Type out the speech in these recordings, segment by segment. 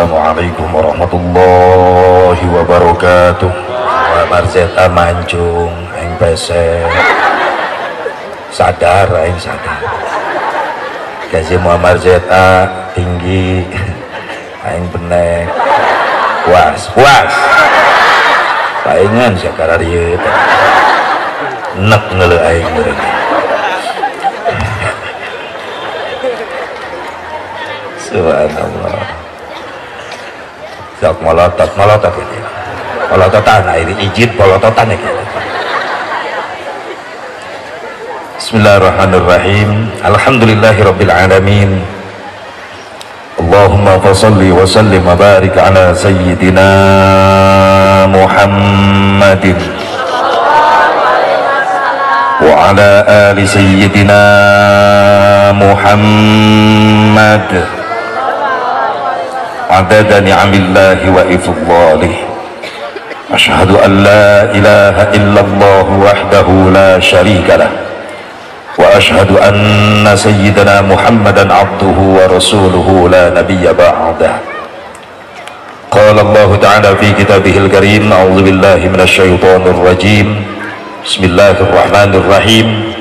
Assalamualaikum warahmatullahi wabarakatuh. Muhammad ZA mancung yang pesek sadar yang sadar kasih Muhammad ZA tinggi yang benek puas palingan sekarang dia nek ngele aing mereka subhanallah sok molotot ini molototan ini izin molototan ya. Bismillahirrahmanirrahim. Alhamdulillahirabbil alamin. Allahumma shalli wa sallim wa barik ala sayyidina Muhammadin wa ala ali sayyidina Muhammad adada ni'amillahi wa ifdalihi. Asyhadu an la ilaha illallah wahdahu la syarika lah wa asyhadu anna sayyidana Muhammadan abduhu wa rasuluhu la nabiyya ba'dah. Qala Allah ta'ala fi kitabihil karim, a'udzu billahi minasy syaithanir rajim. Bismillahirrahmanirrahim.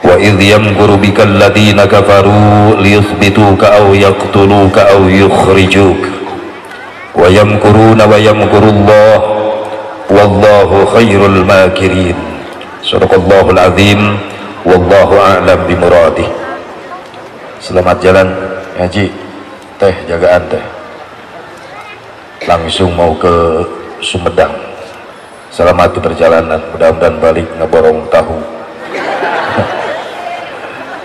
Wa idh yamkuru bikal ladzina kafaru liyuthbituka aw yaqtuluka aw yukhrijuka wa yamkuruna wa yamkurullah wallahu khairul makirin. Shadaqallahul azim. Wallahu a'lam bimuradih. Selamat jalan ngaji teh, jagaan teh langsung mau ke Sumedang. Selamat perjalanan, mudah-mudahan balik ngeborong tahu.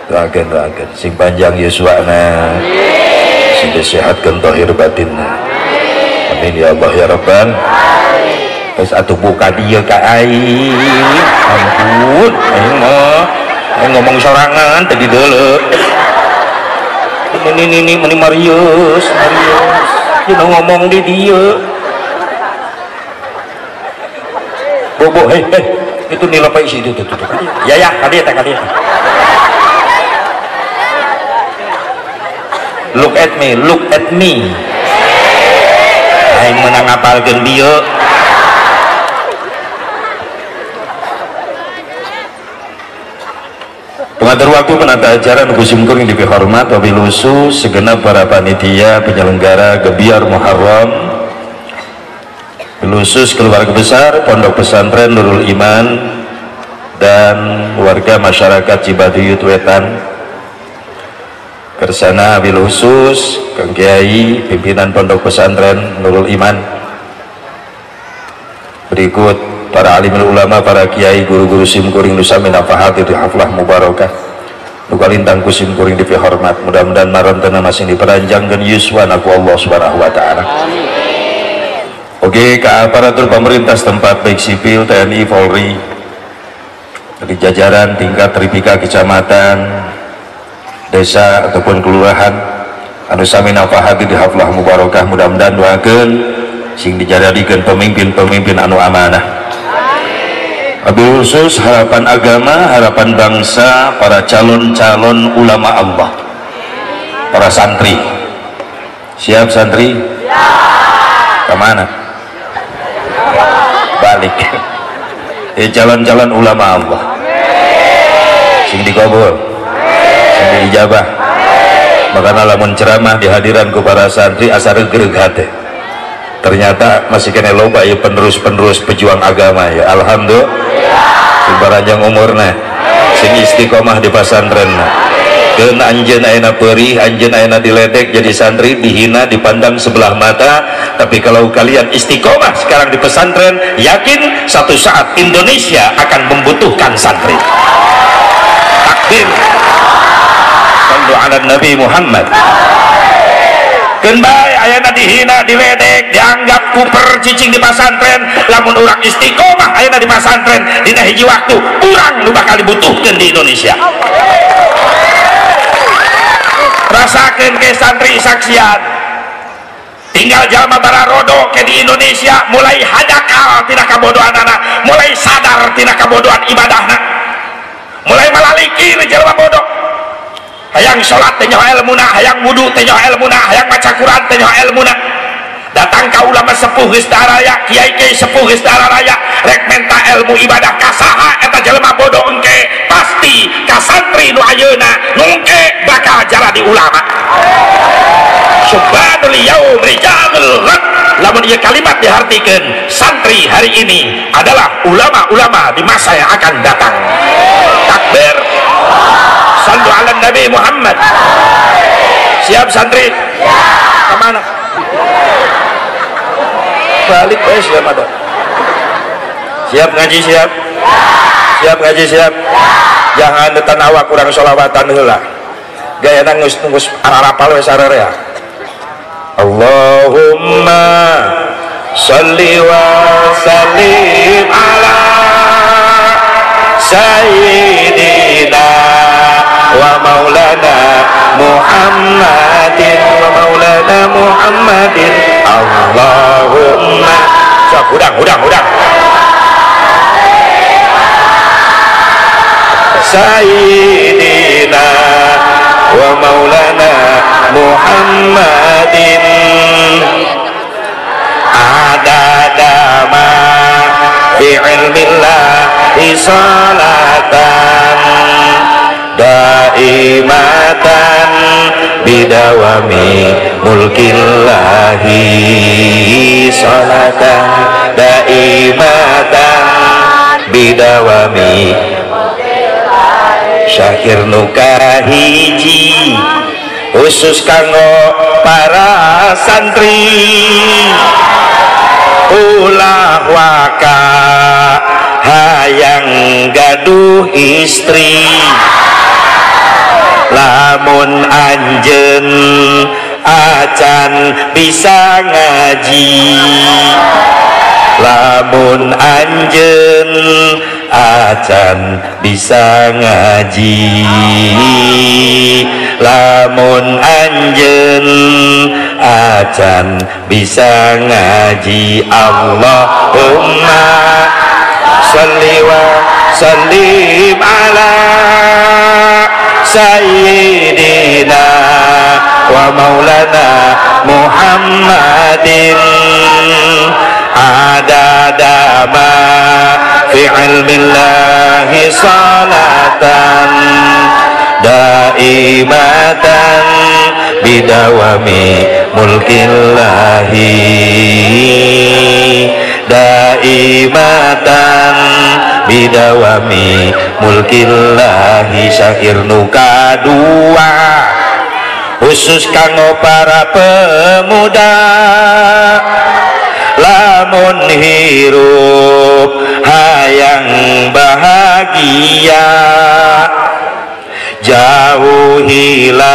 Doakan sing panjang yuswana, sing disehatkan zahir batinna. Amin ya Allah ya Rabbal. Terus atuh buka dia ka aing. Ampun, aing ngomong sorangan tadi deuleu. Ini Marius. Kita ngomong di dia. Bobo, itu nilai apa isi itu tuh. Ya, kali eta. Look at me. Aing menang ngapalkeun dia. Pengatur waktu penata acara nukusim kuring dihormat wabil khusus segenap para panitia penyelenggara Gebiar Muharram, khusus keluarga besar Pondok Pesantren Nurul Iman dan warga masyarakat Cibaduyut Wetan. Kersana wabil khusus Kang Kiai pimpinan Pondok Pesantren Nurul Iman. Berikut para alimul ulama, para kiai, guru-guru simkuring nusa minafahati di haflah mubarakah nukalintang kusim kuring dihormat. Mudah-mudahan marontana masih diperanjangkan yuswana ku Allah subhanahu wa ta'ala. Oke, ke aparatur pemerintah setempat baik sipil, TNI, Polri, dari jajaran tingkat tripika kecamatan, desa ataupun kelurahan anu sami nafahati di haflah mubarakah, mudah-mudahan doakeun sing dijadikan pemimpin-pemimpin anu amanah. Wabil khusus harapan agama, harapan bangsa, para calon-calon ulama Allah, para santri. Siap santri? Ya. Kemana? Balik. Calon-calon ulama Allah. Sing dikabul, sing diijabah. Makanya lamun ceramah di hadiran ku para santri asar gereg hate. Ternyata masih kena loba ya penerus pejuang agama ya. Alhamdulillah. Sing baranjang umurna, sing istiqomah di pesantrenna. Keun anjeun ayeuna peurih, anjeun ayeuna diledek jadi santri, dihina, dipandang sebelah mata. Tapi kalau kalian istiqomah sekarang di pesantren, yakin satu saat Indonesia akan membutuhkan santri. Takbir. Sallu ala Nabi Muhammad. Kenbai ayana dihina, diledek, dianggap kuper cicing di pesantren. Lamun orang istiqomah ayana di pesantren, dina hiji waktu urang nu bakal dibutuhkeun di Indonesia. Rasakeun ke santri saksian, tinggal jalma bararodo ke di Indonesia mulai hadakal tina kabodohanana, mulai sadar tina kabodohan ibadahna, mulai malalikir jalma bodoh. hayang sholat teh nyaho ilmuna, hayang wudu teh nyaho ilmuna, hayang maca Quran teh nyaho ilmuna. Datang ka ulama sepuh geus daraya, kiai-kiai sepuh geus daraya, rek menta ilmu ibadah ka saha eta jelema bodoh engke, pasti ka santri nu ayeuna nu engke bakal jalani ulama. Subhanul yaum rijalul ghad. Lamun ieu kalimat dihartikeun, santri hari ini adalah ulama-ulama di masa yang akan datang. Takbir. Sallu ala Nabi Muhammad. Siap santri? Siap. Kemana? Balik wes siap ada. Siap ngaji siap? Siap ngaji siap? Jangan detan awak kurang sholawatan heula. Gaya nangis nunggus ararapal wes ararea. Allahumma sholli wa sallim ala sayyidina wa maulana Muhammadin wa maulana Muhammadin. Allahumma sok hudang sayyidina wa maulana Muhammadin adadama fi ilmillahi salatan daimatan bidawami mulkillahi salatan daimatan bidawami syakir nuka hiji khusus kanggo para santri ulah waka hayang gaduh istri lamun anjeun acan bisa ngaji lamun anjeun acan bisa ngaji lamun anjeun acan bisa ngaji. Allahumma sholli wa sallim ala sayyidina wa maulana Muhammadin adadama fi ilmillahi salatan daimatan bidawami mulkillahi daimatan bidawami mulkillahi. Syair nuka dua khusus kanggo para pemuda lamun hirup hayang bahagia jauhilah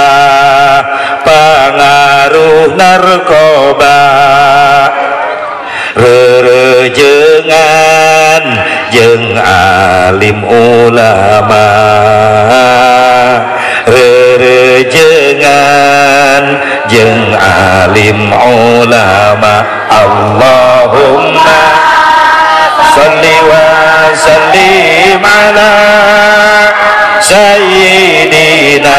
pengaruh narkoba rerejengan jeung alim ulama rerejengan jeung alim ulama. Allahumma sholli wa sallim ala sayyidina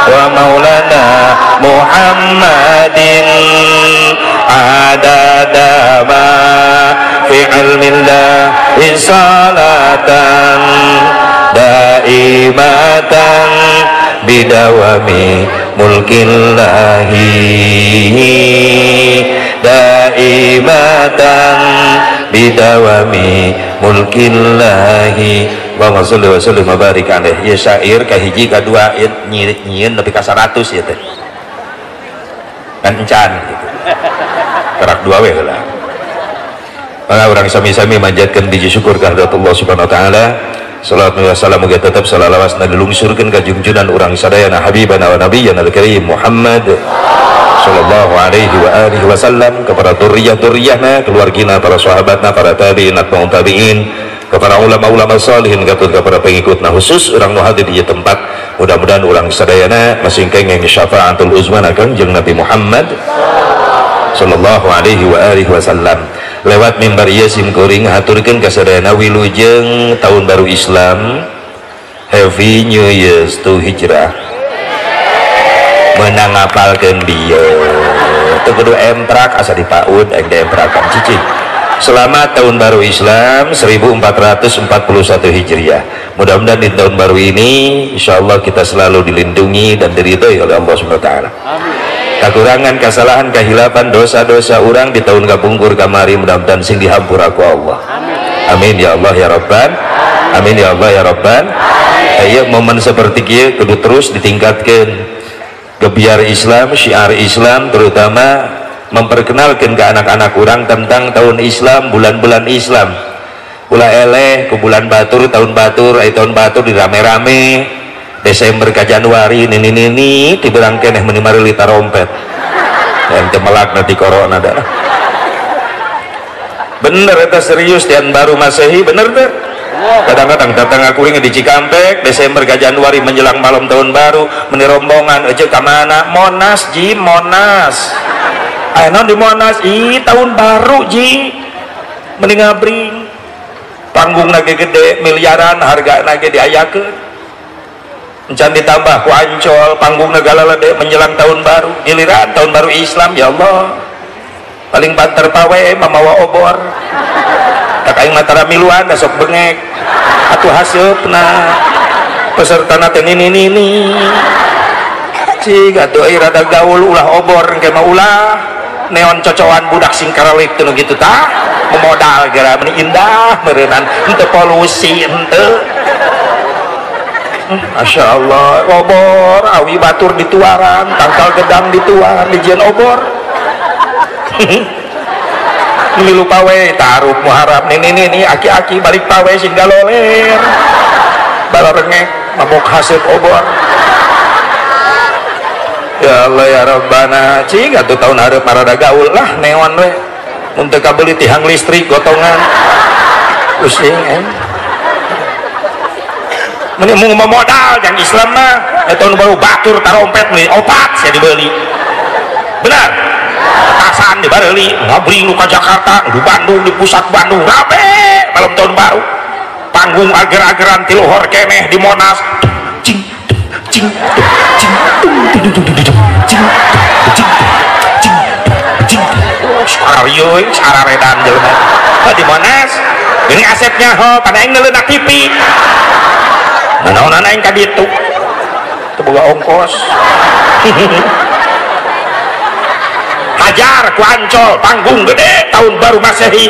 wa maulana Muhammadin adadama fi ilmillahi salatan daimatan bidawami mulkillahi daimatan bidawami mulkillahi. Allahumma sholli wa sallim wa barik alaihi. Ya syair kahiji kadua nyieun nepi ka 100 ya teh. Kan encan gitu. Kerak dua we heula. Maka urang sami-sami manjatkeun puji syukur ka Allah Subhanahu wa taala. Salatu wa salam muga tetep salawasna dilungsurkeun ka junjunan urang sadayana habibana wa nabiyyana al-karim Muhammad sallallahu alaihi wa alihi wasallam, kepada dzurriyyah-dzurriyyahna, keluargina, para sahabatna, para tabi'in, atba'ut tabi'in, kepada ulama-ulama salihin, kepada pengikutna, khusus urang nu hadir di tempat. Mudah-mudahan urang sadayana masing kenging syafaatul uzma Kangjeng Nabi Muhammad sallallahu alaihi wa alihi wasallam. Lewat mimbar ieu simkuring haturkeun ka sadayana wilujeng tahun baru Islam, Happy New Year to Hijrah. menang ngapalkeun dia teu kudu emprak asa dipaud aing diemprakan cicing. Selamat tahun baru Islam 1441 Hijriah. Mudah-mudahan di tahun baru ini insyaallah kita selalu dilindungi dan diridhoi oleh Allah Subhanahu wa taala. Amin. Kekurangan, kesalahan, kehilapan, dosa-dosa orang di tahun kapungkur kamari mudah-mudahan sing dihampura ku Allah. Amin ya Allah ya Rabban. Amin ya Allah ya Rabban. Ayo momen seperti kieu kudu terus ditingkatkan gebiar Islam, syiar Islam, terutama memperkenalkan ke anak-anak orang tentang tahun Islam, bulan-bulan Islam. Ulah eleh ke bulan batur, tahun batur, tahun batur di rame-rame Desember ke Januari nini tiberang keneh menimari lita rompet yang temelak nanti corona dah. Bener eta serius tahun baru Masehi bener tuh. Kadang-kadang datang aku ini di Cikampek Desember ke Januari menjelang malam tahun baru meni rombongan aja ke mana? Monas ji, Monas. Ayo di Monas, tahun baru ji mending ngabring panggung lagi gede miliaran harga lagi diayakeun encan ditambah ku Ancol panggung negara lede menjelang tahun baru giliran tahun baru Islam ya Allah paling banter pawe mamawa obor tak aing matara miluan sok bengek atuh haseupna peserta teh nini cing atuh rada gaul ulah obor engke mah ulah neon cocokan budak singkaralik tuh gitu tak memodal gara meni indah merenang ente polusi ente Masya Allah obor awi batur dituaran tangkal gedang dituaran dijian obor ini lupa we taruh muharap ini aki-aki balik pawe sehingga loler balarengek mabok hasil obor. Ya Allah ya Rabbana cing atuh tahun hareup marada gaul lah neon we untuk kabeli tihang listrik gotongan pusing meni mau modal yang Islam mah tahun baru batur tarompet beli opat saya dibeli benar tasan dibeli ngabring lu ke Jakarta di Bandung di pusat Bandung rame malam tahun baru panggung ager-ageran ti luhur keneh di Monas cing cing cing Sarario, sararedan jelema. Di Monas, ini asetnya ho, pada yang ngeleunak TV. Naon aing ka ditu. Teu boga ongkos. Hajar ku Ancol, panggung gede tahun baru Masehi.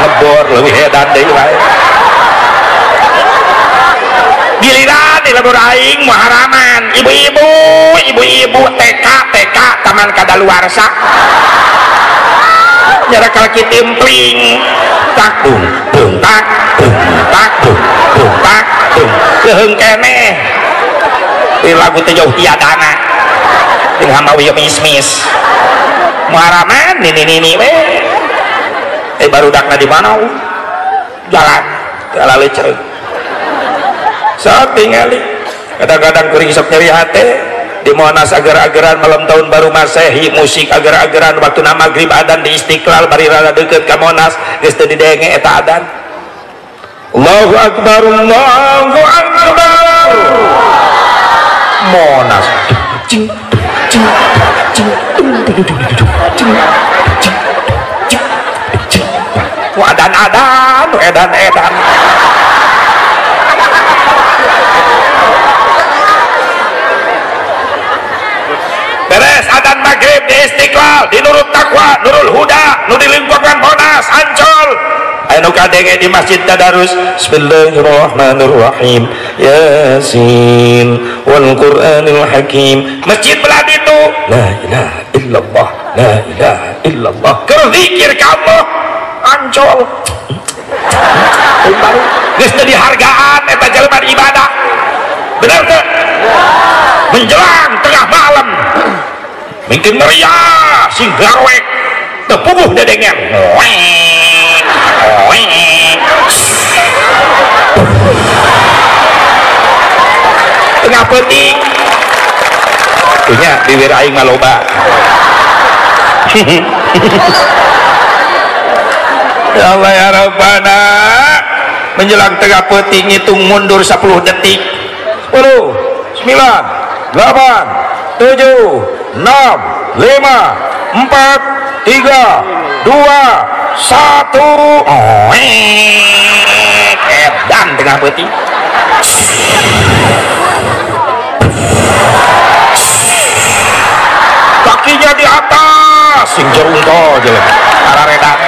Ngebor leuwih edan deui wae. Giliran di lebur aing muharaman ibu-ibu TK taman kadaluarsa nyara kalki timpling tak dung tak dung tak dung tak dung leheung keneh di lagu teh jauh tiadana jeung hamawi mismis muharaman nini we barudakna di mana jalan leceur saat tinggali kadang-kadang kuring sok nyeri hati di Monas agar-agaran malam tahun baru Masehi musik agar-agaran waktu nama maghrib adan di Istiqlal bari rada deket ke Monas geus teu didenge eta adan Allahu Akbar Allahu Akbar Monas cing cing cing cing adan-adan edan-edan beres adan maghrib di Istiqlal di Nurul Taqwa Nurul Huda nu di lingkungan Monas Ancol anu kadenge di Masjid Tadarus Bismillahirrahmanirrahim Yasin wal Qur'anil Hakim masjid belah itu la ilaha illallah la ilaha illallah keur zikir ka Allah Ancol geus teu dihargaan eta jelema ibadah bener teu menjelang tengah malam mungkin meriah sing garwek tepuguh dedengan tengah penting punya bibir aing maloba ya Allah ya Rabbana menjelang tengah peuting ngitung mundur 10 detik. 10 9 8 7 6 5 4 3 2 1 edan tengah peuting. Kakinya di atas sing jerungko aja araredan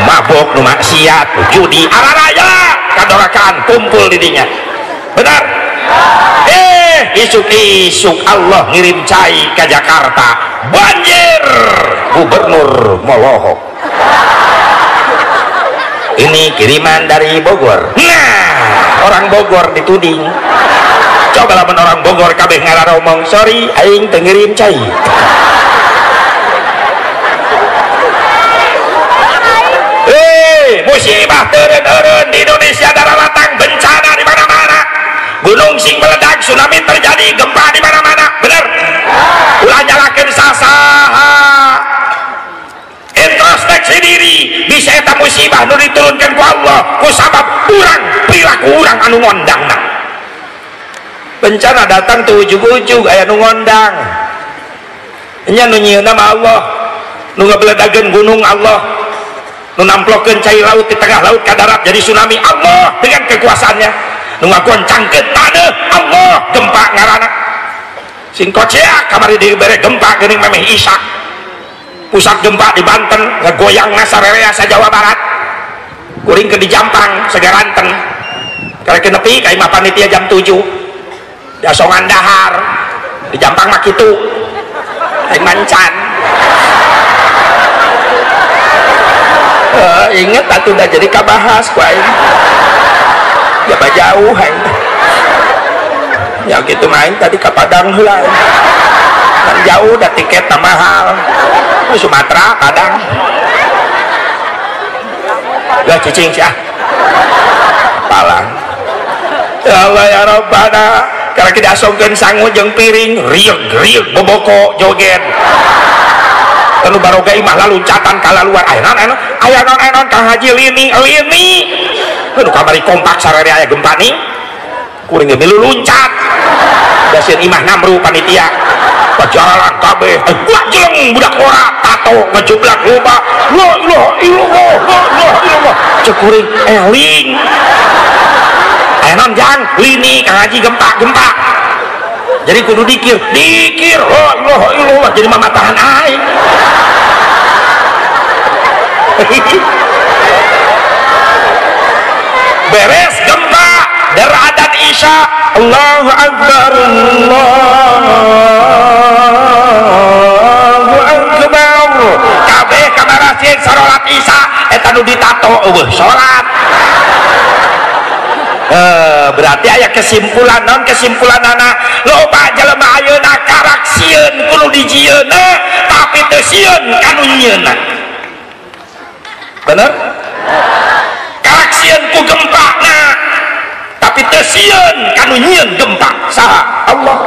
mabok nu maksiat judi araraya kadorakan kumpul didinya benar. Isuk-isuk Allah ngirim cai ke Jakarta banjir gubernur molohok. Ini kiriman dari Bogor. Nah orang Bogor dituding coba lamun orang Bogor kabeh ngararomong sorry aing teu ngirim cai. Musibah turun-turun di Indonesia, daratan bencana di mana-mana, gunung sing meledak, tsunami terjadi, gempa di mana-mana, bener? Ulah nyalakeun sasaha, introspeksi diri, bisa eta musibah nu diturunkeun ku Allah, ku sabab urang perilaku urang anu ngondangna. Bencana datang teu ujug-ujug aya nu ngondang, nya nu nyieun nama Allah, nu ngabeledageun gunung Allah, nu namplokeun cai laut di tengah laut ka darat jadi tsunami Allah dengan kekuasaannya, nu ngagoncangkeun taneuh Allah, gempa ngaranna sing kocea kamari dibere gempa geuning memeh Isa, pusat gempa di Banten ngagoyangna sarerea sa Jawa Barat, kuring ke di Jampang segaranten karek nepi ka imah panitia jam 7 dasongan dahar di Jampang mah kitu aing mancan. Ingat atuh udah jadi kabahas ku aing ya jauh aing ya gitu main tadi ke Padang heula kan jauh da tiket mahal Sumatera Padang gak cicing sih palang ya Allah ya Rabbana karena kita asongkeun sangu jeung piring rieg boboko joget tanu baroga imah laluncatan kala luar aya non Kang Haji lini aduh kamari kompak sarere aya gempa nih kuring ge milu luncat dasieun imah namru panitia pajalan kabeh gua jeleng budak ora tato ngejublak loba la ilaha illallah cek kuring eling aya non jang lini Kang Haji gempa jadi kudu dikir la ilaha illallah jadi mamatahan aing. Beres gempa deradat Isya Allahu Akbar kabeh kamarasin salat Isya eta nu ditato eueuh salat. Berarti aya kesimpulan non kesimpulan anak loba jelema ayeuna karak sieun kudu dijieuna tapi teu sieun kanu nyieunna bener karak sieun ku gempa na tapi teu sieun kanu nyieun gempa saha Allah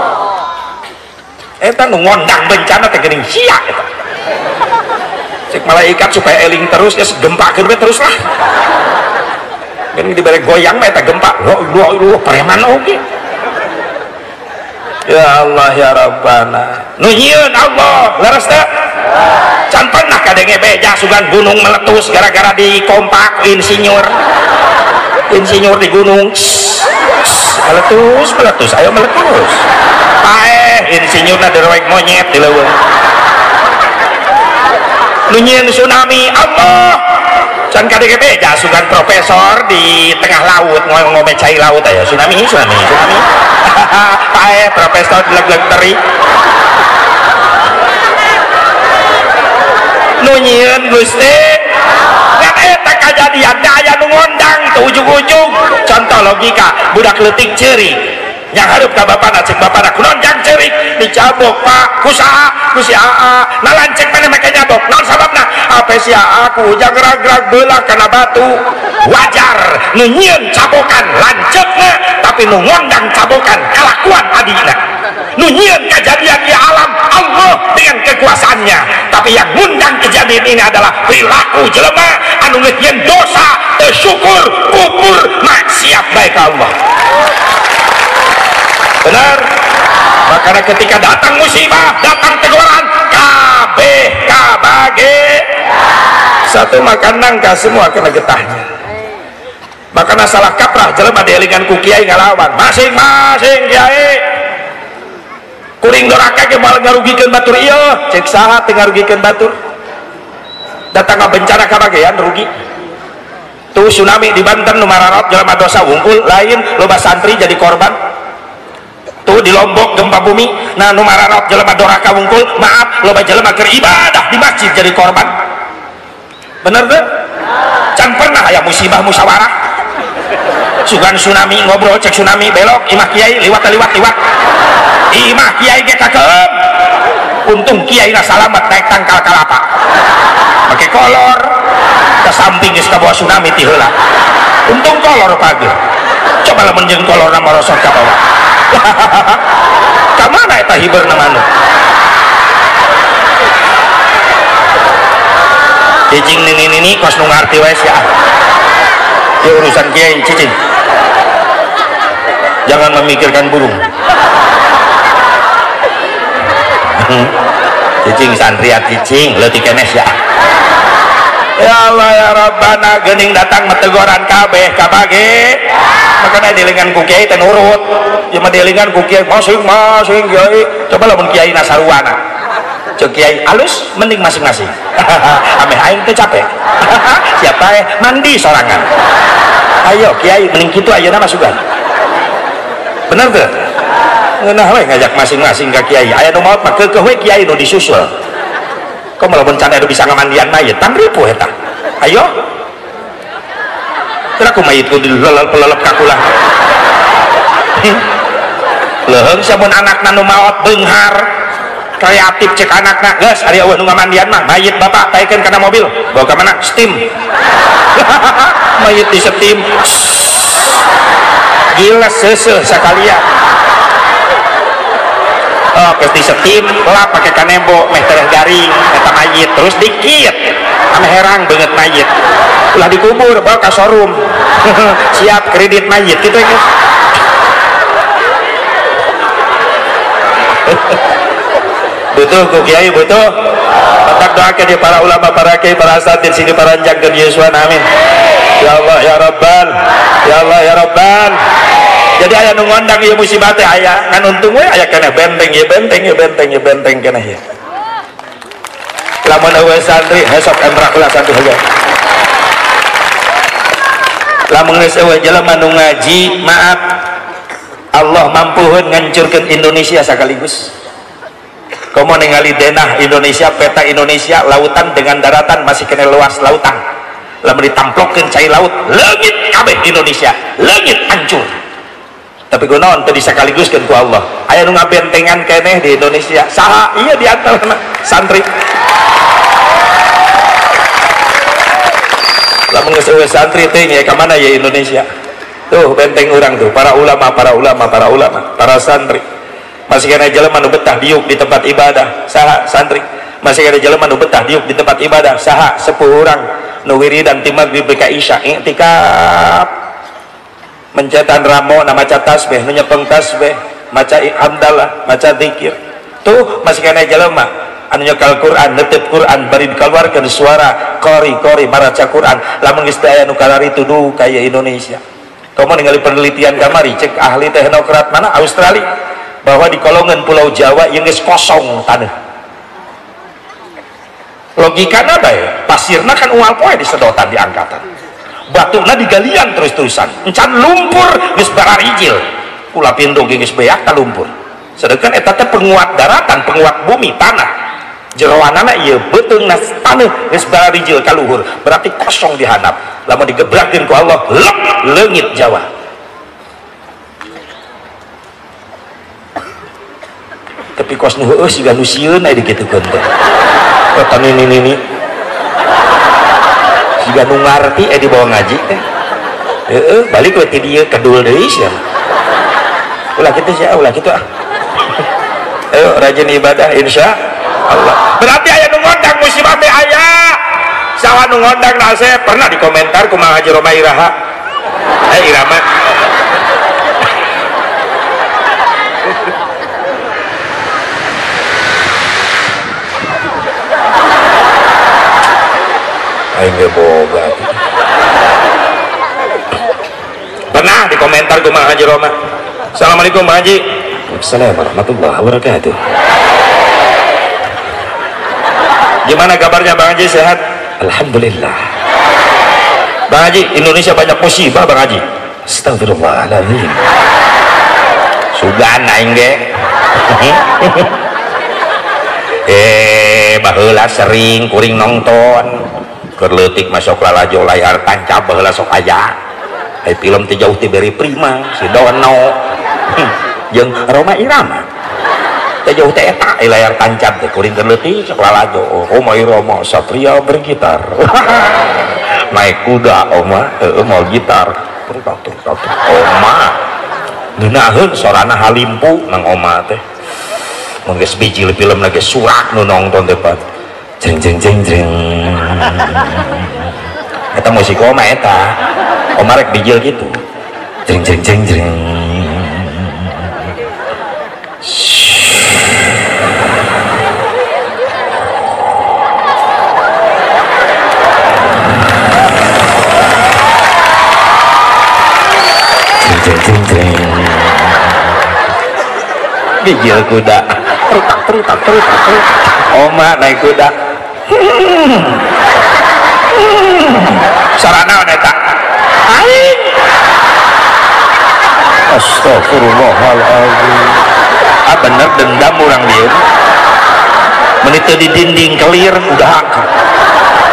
eta nu ngondang bencana teh geuning sia eta cek malaikat supaya eling terus geus gempa keur terus lah kan dibere goyang mah eta gempa lu preman oge ya Allah ya Rabbana nu nyieun Allah leres teh can pernah kadenge beja sugan gunung meletus gara-gara dikompak insinyur di gunung meletus ayo meletus insinyurna derwek monyet di leuweung nu nyieun tsunami Allah can kadege beja sugan profesor di tengah laut ngombe cai laut aya tsunami pae profesor leg-leg teri nu nyieun Gusti kan eta kajadian aya nu ngondang teu ujug-ujug contoh logika budak leutik ceurik yang hareup ka bapana cek bapana kunaon jang ceurik dicabok Pak kusaha ku si AA nalancek maneh make nyabok naon sababna ape si AA ku ujang gerag-gerag beulah kana batu wajar nu nyieun cabokan lanceukna tapi nu ngondang cabokan kalakuan adina nu nyieun kajadian di alam Allah dengan kekuasaannya, tapi yang ngundang kejadian ini adalah perilaku jelema anu ngeukeun dosa, teu syukur, kufur, maksiat baik Allah. Benar? Makanya ketika datang musibah, datang teguran, kabeh kabage satu makan nangka semua kena getahnya. Makanya salah kaprah jelema dielingan ku kiai ngalawan masing-masing kiai kuring doraka ke mal ngarugikeun batur ieu cek saha teu ngarugikeun batur datang bencana kabagean rugi tuh tsunami di Banten nu mararot jelema dosa wungkul lain loba santri jadi korban tuh di Lombok gempa bumi nah nu mararot jelema doraka wungkul maaf loba jelema keur ibadah di masjid jadi korban bener teu can pernah aya musibah musyawarah sugan tsunami ngobrol cek tsunami belok imah kiai liwat imah kiai ge kakeum untung kiai na salamet naik tangkal kalapa make kolor ke samping geus kabawa tsunami ti heula untung kolor page coba lamun jeung kolorna marosot ka bawah ka mana eta hibeurna manuk cicing nini kos nu ngarti wae sia ya urusan kiai cicing jangan memikirkan burung cicing santri cicing leutik kenes ya ya Allah ya Rabbana geuning datang metegoran kabeh kabage makanya dielingan ku kiai teh nurut ieu mah dielingan ku kiai masing-masing kiai coba lamun kiai na saruana cek kiai alus mending masing-masing ameh aing teh capek siapa mandi sorangan ayo kiai mending kitu ayeuna masukan bener tuh ngeunah we ngajak masing-masing ka kiai aya nu maot mah keukeuh we kiai nu disusul kok melamun can anu bisa ngamandian mayit tan ripuh eta ayo teu ku mayit ku dilelep ka kulah leuheung samun anakna nu maot beunghar kreatif cek anakna geus ari eueuh nu ngamandian mah mayit bapak taekeun kana mobil bawa ka mana steam mayit di steam gila seuseuh sakalian oh geus di steam lap pake kanembo meh tereh garing eta mayit terus dikit ame herang beungeut mayit ulah dikubur bawa ka showroom siap kredit mayit kitu geus butuh ku kiai butuh tak doakeun di para ulama para kiai para asatid sini paranjangkeun Yesuan amin ya Allah ya Rabbal ya Allah ya Rabbal jadi aya nu ngondang ieu musibah teh aya ngan untung we aya keneh benteng ieu benteng keneh ya lamun eueuh santri hesok emrak ulah santri heula lamun geus eueuh jelema nu ngaji maaf Allah mampuheun ngancurkeun Indonesia sakaligus komo ningali denah Indonesia peta Indonesia lautan dengan daratan masih kena luas lautan lamun ditamplokeun cai laut leungit kabeh Indonesia leungit hancur tapi kunaon teu disakaliguskeun ku Allah aya nu ngabentengan keneh di Indonesia saha iya di antarana santri lamun geus eueuh santri teh nya ka mana ya Indonesia tuh benteng urang tuh para ulama para santri masih kena jelema nu betah diuk di tempat ibadah saha santri masih kena jelema nu betah diuk di tempat ibadah saha sepuh urang nu wiridan ti maghrib ka isya iktikaf mencetan ramo na maca tasbih nu nyepeng tasbih maca hamdalah maca zikir tuh masih kena jelema anu nyekal Quran neuteup Quran bari dikeluarkeun suara qori maraca Quran lamun geus teh aya nu kalaritu duh ka Indonesia kamu ningali penelitian kamari cek ahli teknokrat mana Australia bahwa di kolongan Pulau Jawa yang geus kosong tanah logikana bae pasirna kan ual poe disedotan di angkatan batuna digalian terus-terusan encan lumpur geus bararijil kula pintu geus beak ka lumpur sedangkan eta teh penguat daratan penguat bumi tanah jeroanana ieu beuteungna taneuh geus bararijil ka luhur berarti kosong dihandap lamun digebrakeun ku Allah lep leungit Jawa tapi kos nu heueuh siga nu sieun aya digitukeun teh eta nini siga nu ngarti di bawah ngaji teh heueuh balik we ti dieu kedul deui sia ulah kitu sia ulah kitu ah ayo rajin ibadah insya Allah. Berarti aya nu ngondang musibah teh aya. Saha nu ngondang nasib pernah dikomentar ku Mang Haji Roma Iraha. Irama. Aing ge boga. Pernah dikomentar ku Mang Haji Roma. Assalamualaikum Mang Haji. Waalaikumsalam warahmatullahi wabarakatuh. Gimana kabarnya Bang Haji, sehat? Alhamdulillah. Bang Haji, Indonesia banyak musibah Bang Haji. Astagfirullahaladzim. Sugan aing ge. Baheula sering kuring nonton. Keur leutik masuk lalajo layar tancap baheula sok aya. Film teh jauh teh beri prima, si Dono. Jeung Roma Irama. Teh jauh teh eta layar tancap teh kuring keur leutik sok lalajo. Roma Irama Satria bergitar. Naik kuda oma mau gitar. Oma ngeunaheun sorana halimpu nang oma teh. Mun geus biji film lagi surak nu nongton teh pat. Jeng jeng jeng jeng. Eta musik oma eta. Oma rek bijil gitu. Jeng jeng jeng jeng. Jeng jeng jeng. Bijil kuda. Terutak. Oma naik kuda. Sarana eta. Aing. Astagfirullahaladzim. Ah bener dendam orang dia. Menit di dinding kelir udah.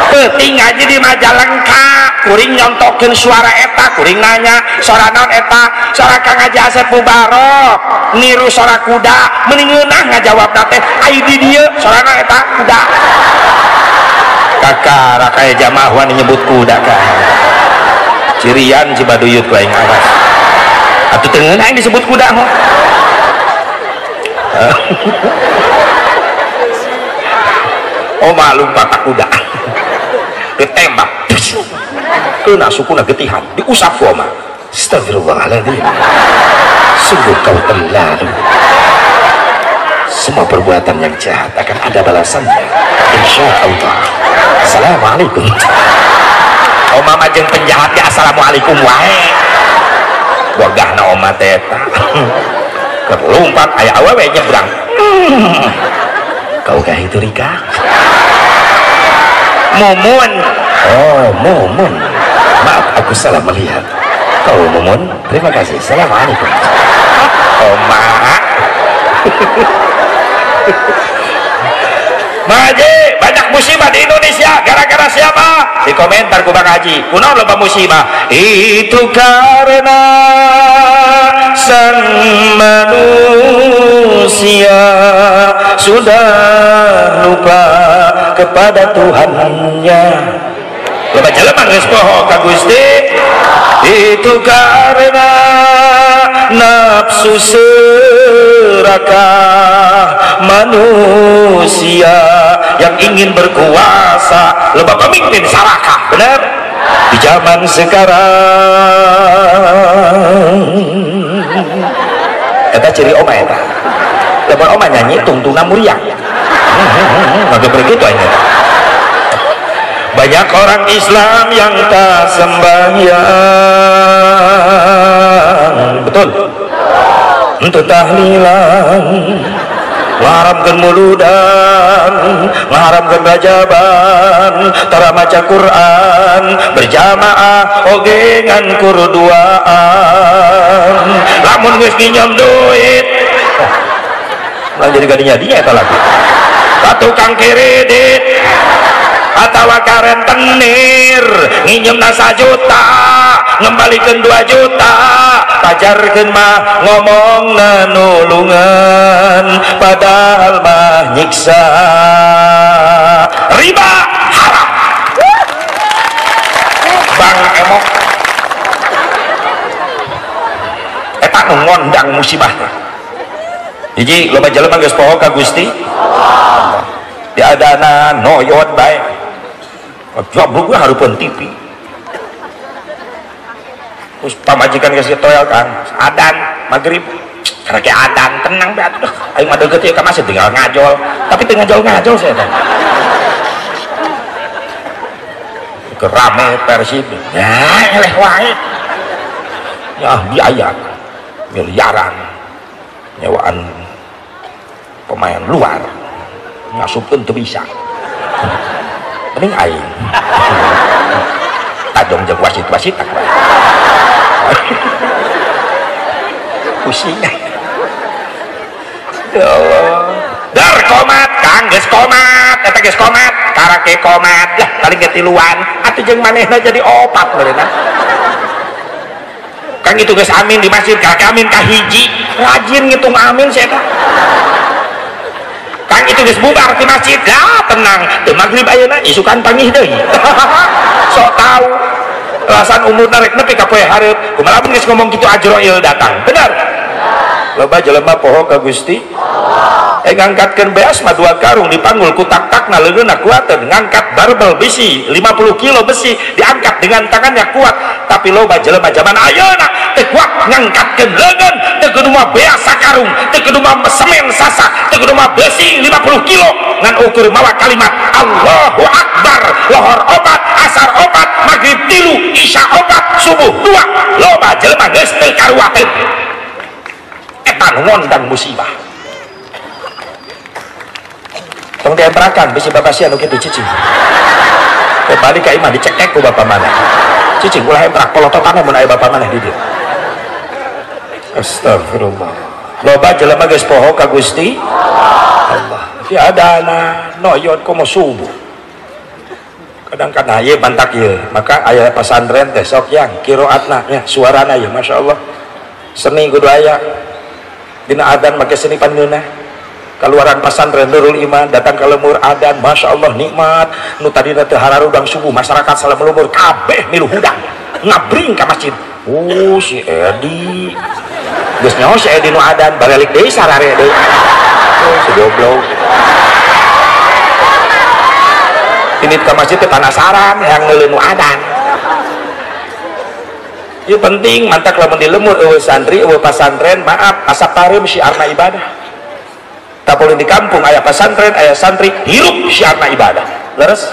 Penting aja di Majalengka. Kuring nyontokin suara eta, kuring nanya suara naon eta, suara Kang Haji Asep Mubarok niru suara kuda, mending ngeunah ngajawab teh ai di dieu suara naon eta kuda. Kakak rakaya jamaah wani nyebut kuda kah cirian Cibaduyut ku aing aras atuh teu ngeunah disebut kuda mah. Oh malum patak kuda ditembak kena sukuna getihan diusap ku oma. Astagfirullahaladzim. Sungguh kau terlalu. Semua perbuatan yang jahat akan ada balasannya insya Allah. Assalamualaikum. Oma majeng penjahat ya assalamualaikum wae. Wagahna oma teta kerlumpat aya awewe nyebrang. Kau kah itu Rika? Mumun. Oh Mumun, maaf aku salah melihat. Kau Mumun, terima kasih. Assalamualaikum. Oma. Maji, banyak musibah di Indonesia gara-gara siapa? Di komentar ku Bang Haji, kunaon loba musibah? Itu karena sang manusia sudah lupa kepada Tuhannya. Loba jelema geus poho ka Gusti. Itu karena nafsu serakah manusia yang ingin berkuasa, loba pemimpin sarakah, benar? Di zaman sekarang eta ciri oma eta. Lamun oma nyanyi tungtungna muriang. Maka begitu aja. Banyak orang Islam yang tak sembahyang, betul? Untuk tahlilan, ngaharamkeun muludan, ngaharamkeun rajaban, tara maca Quran, berjamaah oge ngan kurduaan. Lamun geus nginjem duit, lah jadi gadinya eta lagi. Ka tukang kredit atawa karen tenir nginjemna 1 juta ngembalikan 2 juta pajarkeun mah ngomong nulungan padahal mah nyiksa riba haram. Bang emok eta nu ngondang musibah hiji loba jelema geus poho ka Gusti tiadana noyot baik joblok harupun TV terus pamajikan kasih toel kan adan maghrib karena kayak adan tenang be atuh aing mah deukeut ieu ka masjid tinggal ngajol tapi teu ngajol saya teh kerame Persib ya eleh wae ya biaya miliaran nyewaan pemain luar ngasupkeun teu bisa mending aing tajong jeung wasit-wasit tak bae pusing ya Allah dar komat kang geus komat eta geus komat karake komat lah paling ketiluan atuh jeung manehna jadi opat meureunna kang itu geus amin di masjid karake amin ka hiji rajin ngitung amin saya eta kang itu geus bubar di masjid lah tenang teu magrib ayeuna isukan pangih deui sok tahu alasan umurna rek nepi ka poe hareup kumaha mun geus ngomong kitu Ajroil datang bener loba jelema poho ka Gusti ngangkatkeun beas mah 2 karung dipanggul ku tak-takna leungeunna kuateun ngangkat barbel besi 50 kilo besi diangkat dengan tangannya kuat tapi loba jelema zaman ayeuna teu kuat ngangkatkeun leungeun teu kudu mah beas sakarung teu kudu mah semen sasa teu kudu mah besi 50 kilo ngan ukur mawa kalimat Allahu Akbar lohor obat asar obat maghrib 3 isya obat subuh 2 loba jelema geus teu karuateun eta ngondang musibah tong diemprakan bisi bapak sia nu kitu cicing balik ka imah dicekek ku bapak mana cicing ulah emprak polototanna mun aya bapak mana di dieu astagfirullah loba jelema geus poho ka Gusti Allah tiadana noyot komo subuh kadang-kadang ieu bantak ieu maka aya pasantren teh sok yang qiraatna nya suarana ieu masyaallah seni kudu aya dina adzan make seni pangeunah keluaran pasantren Nurul Iman datang ke lemur adan Masya Allah nikmat nu tadi teh hararudang subuh masyarakat salam lemur kabeh milu hudang ngabring ke masjid si Edi geus nyaho si Edi nu adan balik deui sarare deui si goblok ini ke masjid teh penasaran yang ngeuleuh nu adan ieu penting mantak lamun di lemur eueuh santri eueuh pasantren maaf asap tareum syiarna ibadah tak boleh di kampung ayah pesantren ayah santri hirup syiarna ibadah leres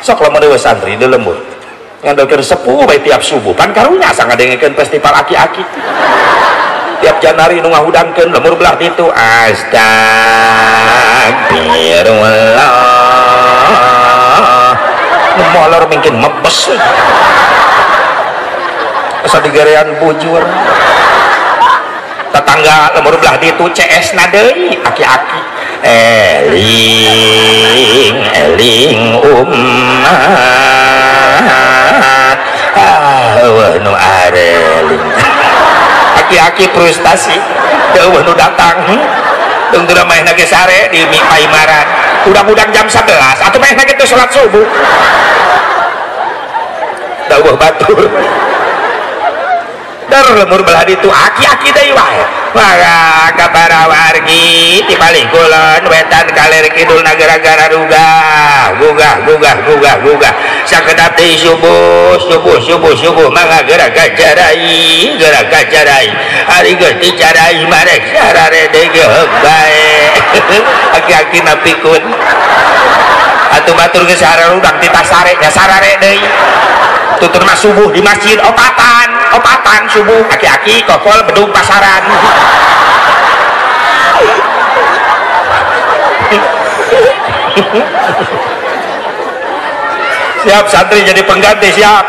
sok lamun dewe santri di lembur ngandalkeun sepuh bae tiap subuh pan karunya asa ngadengkeun festival aki-aki tiap Janari nu ngahudangkeun lembur belah ditu astagfirullah molor mungkin mebes asa digarean bujur tetangga lemur belah ditu CS na deui aki-aki eling ummat nu areling aki-aki frustasi teu nu datang teu geura maehna ge sare di Paimaran udang-udang jam 11 atuh maehna ge teu salat subuh dawuh batur dar lemur belah ditu aki-aki deui wae mara kabara wargi ti balik kulon wetan kaler kidul nagara-gara gugah sakedap deui subuh mangga gerak gajarai ari geus dicarai marek sarare deui geug bae aki-aki napikeun atuh batur geus sararudang ti tasare nya sarare deui tuturna subuh di masjid opatan subuh aki-aki kokol bedung pasaran siap santri jadi pengganti siap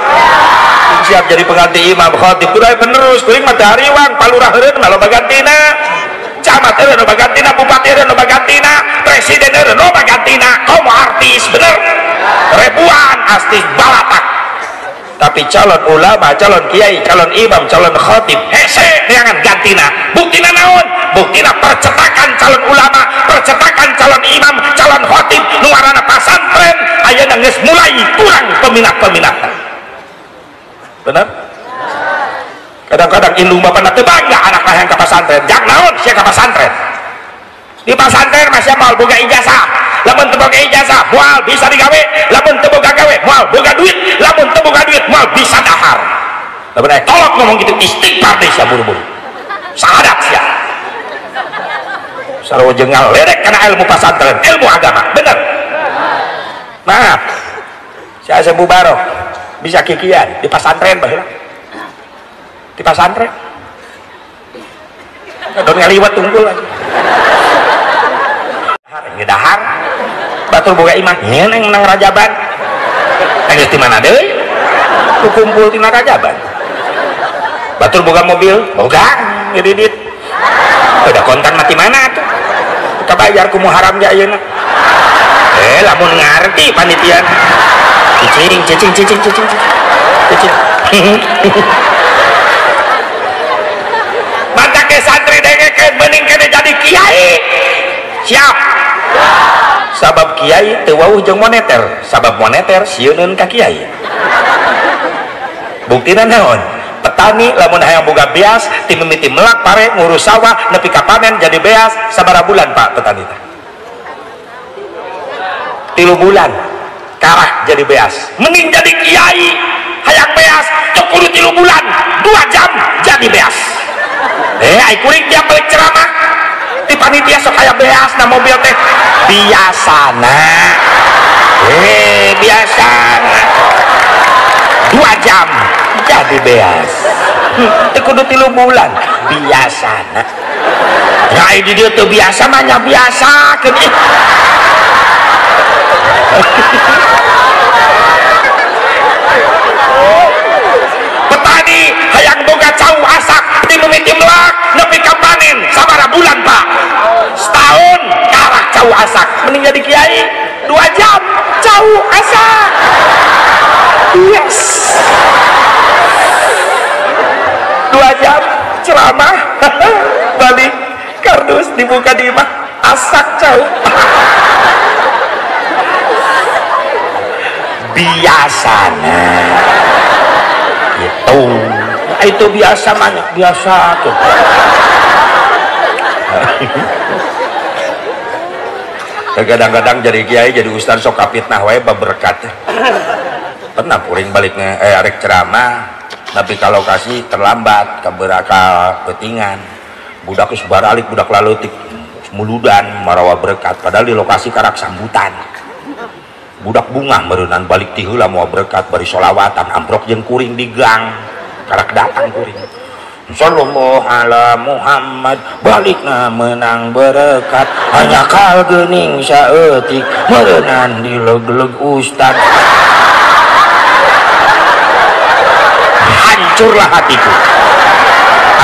jadi pengganti imam khatib kudu penerus kuring matahari wang palurah heureun loba gantina camat heureun loba gantina bupati heureun loba gantina presiden heureun loba gantina komo artis bener ribuan artis balatak tapi calon ulama, calon kiai, calon imam, calon khatib hese neangan gantina buktina naon? Buktina percetakan calon ulama, percetakan calon imam, calon khatib nuarana pasantren ayeuna geus mulai kurang peminat-peminatna bener? Kadang-kadang indung bapana teu bangga anak hayang ka pasantren jak naon sia ka pasantren di pasantren masih mal boga ijazah, lamun teu boga ijazah moal bisa digawe, lamun teu boga gawe moal boga duit, lamun teu boga duit moal bisa dahar. Lamun aya tolok ngomong gitu istighfar deui sia buru-buru. Sahadat sia. Sarua jengal lerek kana ilmu pasantren, ilmu agama, bener. Maaf. Saya Sebu Barok bisa kikian di pasantren baheula. Di pasantren. Don ngaliwat tunggul lagi. Ini dahar batur boga imah nyen yang menang rajaban geus di mana deui kumpul tina rajaban batur boga mobil boga ngedidit udah kontan mati mana tuh kabayar ku muharam ge ayeuna lamun ngarti panitia cicing mata ke santri dengekeun mending kene jadi kiai siap sabab kiai teu wauh jeung moneter, sabab moneter sieun ka kiai. Buktina naon? Petani lamun hayang boga beas ti mimiti melak pare ngurus sawah nepi ka panen jadi beas sabaraha bulan Pak petani teh? 3 bulan karah jadi beas. Mending jadi kiai hayang beas cuk kudu 3 bulan 2 jam jadi beas. Ai kuring tiap balik ceramah di panitia sok aya beas na mobil teh biasana biasana 2 jam jadi beas teu kudu 3 bulan biasana nah di dieu teu biasa mah nya biasakeun petani hayang boga cau asak di mimiti melak nepi ka panen sabaraha bulan Pak setahun karah cau asak mending jadi kiai 2 jam cau asak yes 2 jam ceramah balik kardus dibuka di imah asak cau biasana gitu itu biasa banyak biasa tuh kadang-kadang jadi kiai jadi ustaz sok kapitnah wae baberkat pernah puring baliknya arek ceramah tapi kalau kasih terlambat keberakal petingan budak geus baralik budak laleutik muludan marawa berkat padahal di lokasi karak sambutan budak bunga meureunan balik ti heula moal berkat bari sholawatan amprok jeung kuring di gang karak datang kuring sallallahu ala Muhammad balikna menang berkat hanya kal geuning saeutik meureunan di leg-leg ustad hancurlah hatiku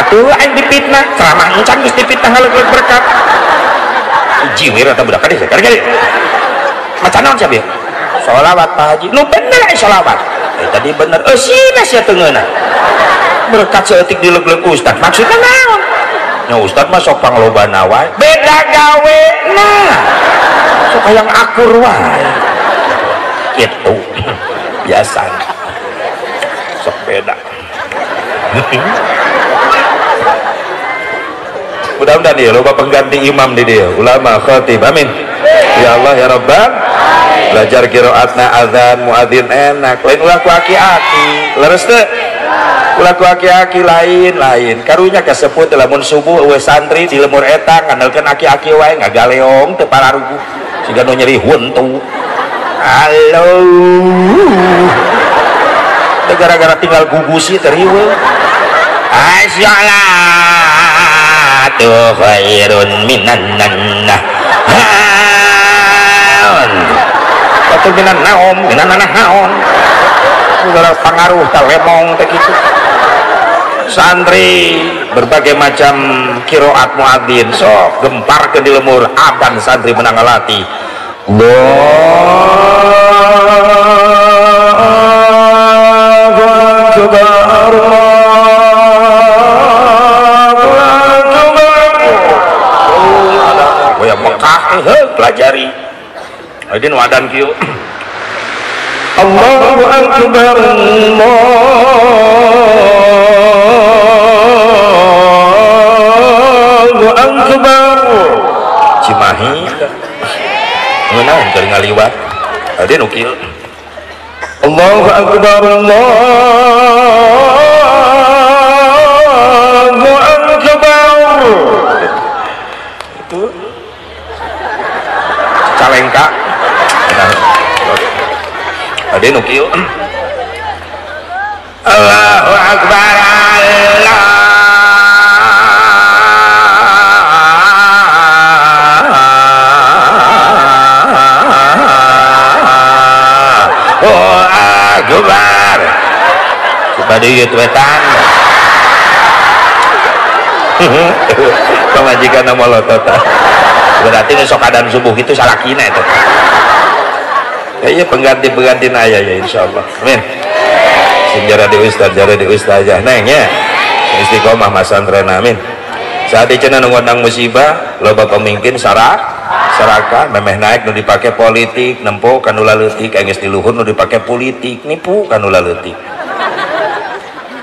atuh aing dipitnah ceramah encan geus dipitnah leg-leg berkat jiwir eta budak kade kade macan naon sia bieu sholawat Pak Haji nu bener aya sholawat tadi bener sina sia teungeuna berkat seetik di leg-leg ustad maksudnya naon nya ustad mah sok panglobana wae beda gawe nah sok hayang akur wae kitu biasa sok beda mudah-mudahan ya loba pengganti imam di dia ulama khatib amin ya Allah ya Rabbal belajar qiraatna azan muadzin enak lain ulah ku aki-aki leres teu ulah ku aki-aki lain karunya kasebut lamun subuh eueuh santri di lemur eta ngandalkeun aki-aki wae ngagaleong teu pararugu siga nu nyeri huntu halo gara-gara tinggal gugusi teriweuh assalatu khairun minan nannah atau minan naom minan naon segala pengaruh talemong teh kitu santri berbagai macam qiraat muadzin sok gempar ke di lemur aban santri menang alati Allahu akbar Allahu Mekah pelajari Aidin wadan kieu Allahu akbar Allahu akbar Cimahi menang kali ngaliwat ada nukil. Allahu Akbar, Allahu Akbar. Itu Calengka ada nukil. Allahu Akbar, Allah. Oh Akbar. Kepada ieu wetan. Pamajikan molotot. Berarti sok adan subuh itu salakina itu. Kayaknya pengganti aya ya insyaallah. Amin. Sejarah di ustaz, jarah di ustaz aja nengnya istiqomah masantren amin. Saat cenah ngundang musibah loba pemimpin saraka memeh naik nu dipake politik nempo kanu leutik geus di luhur nu dipake politik nipu kanu leutik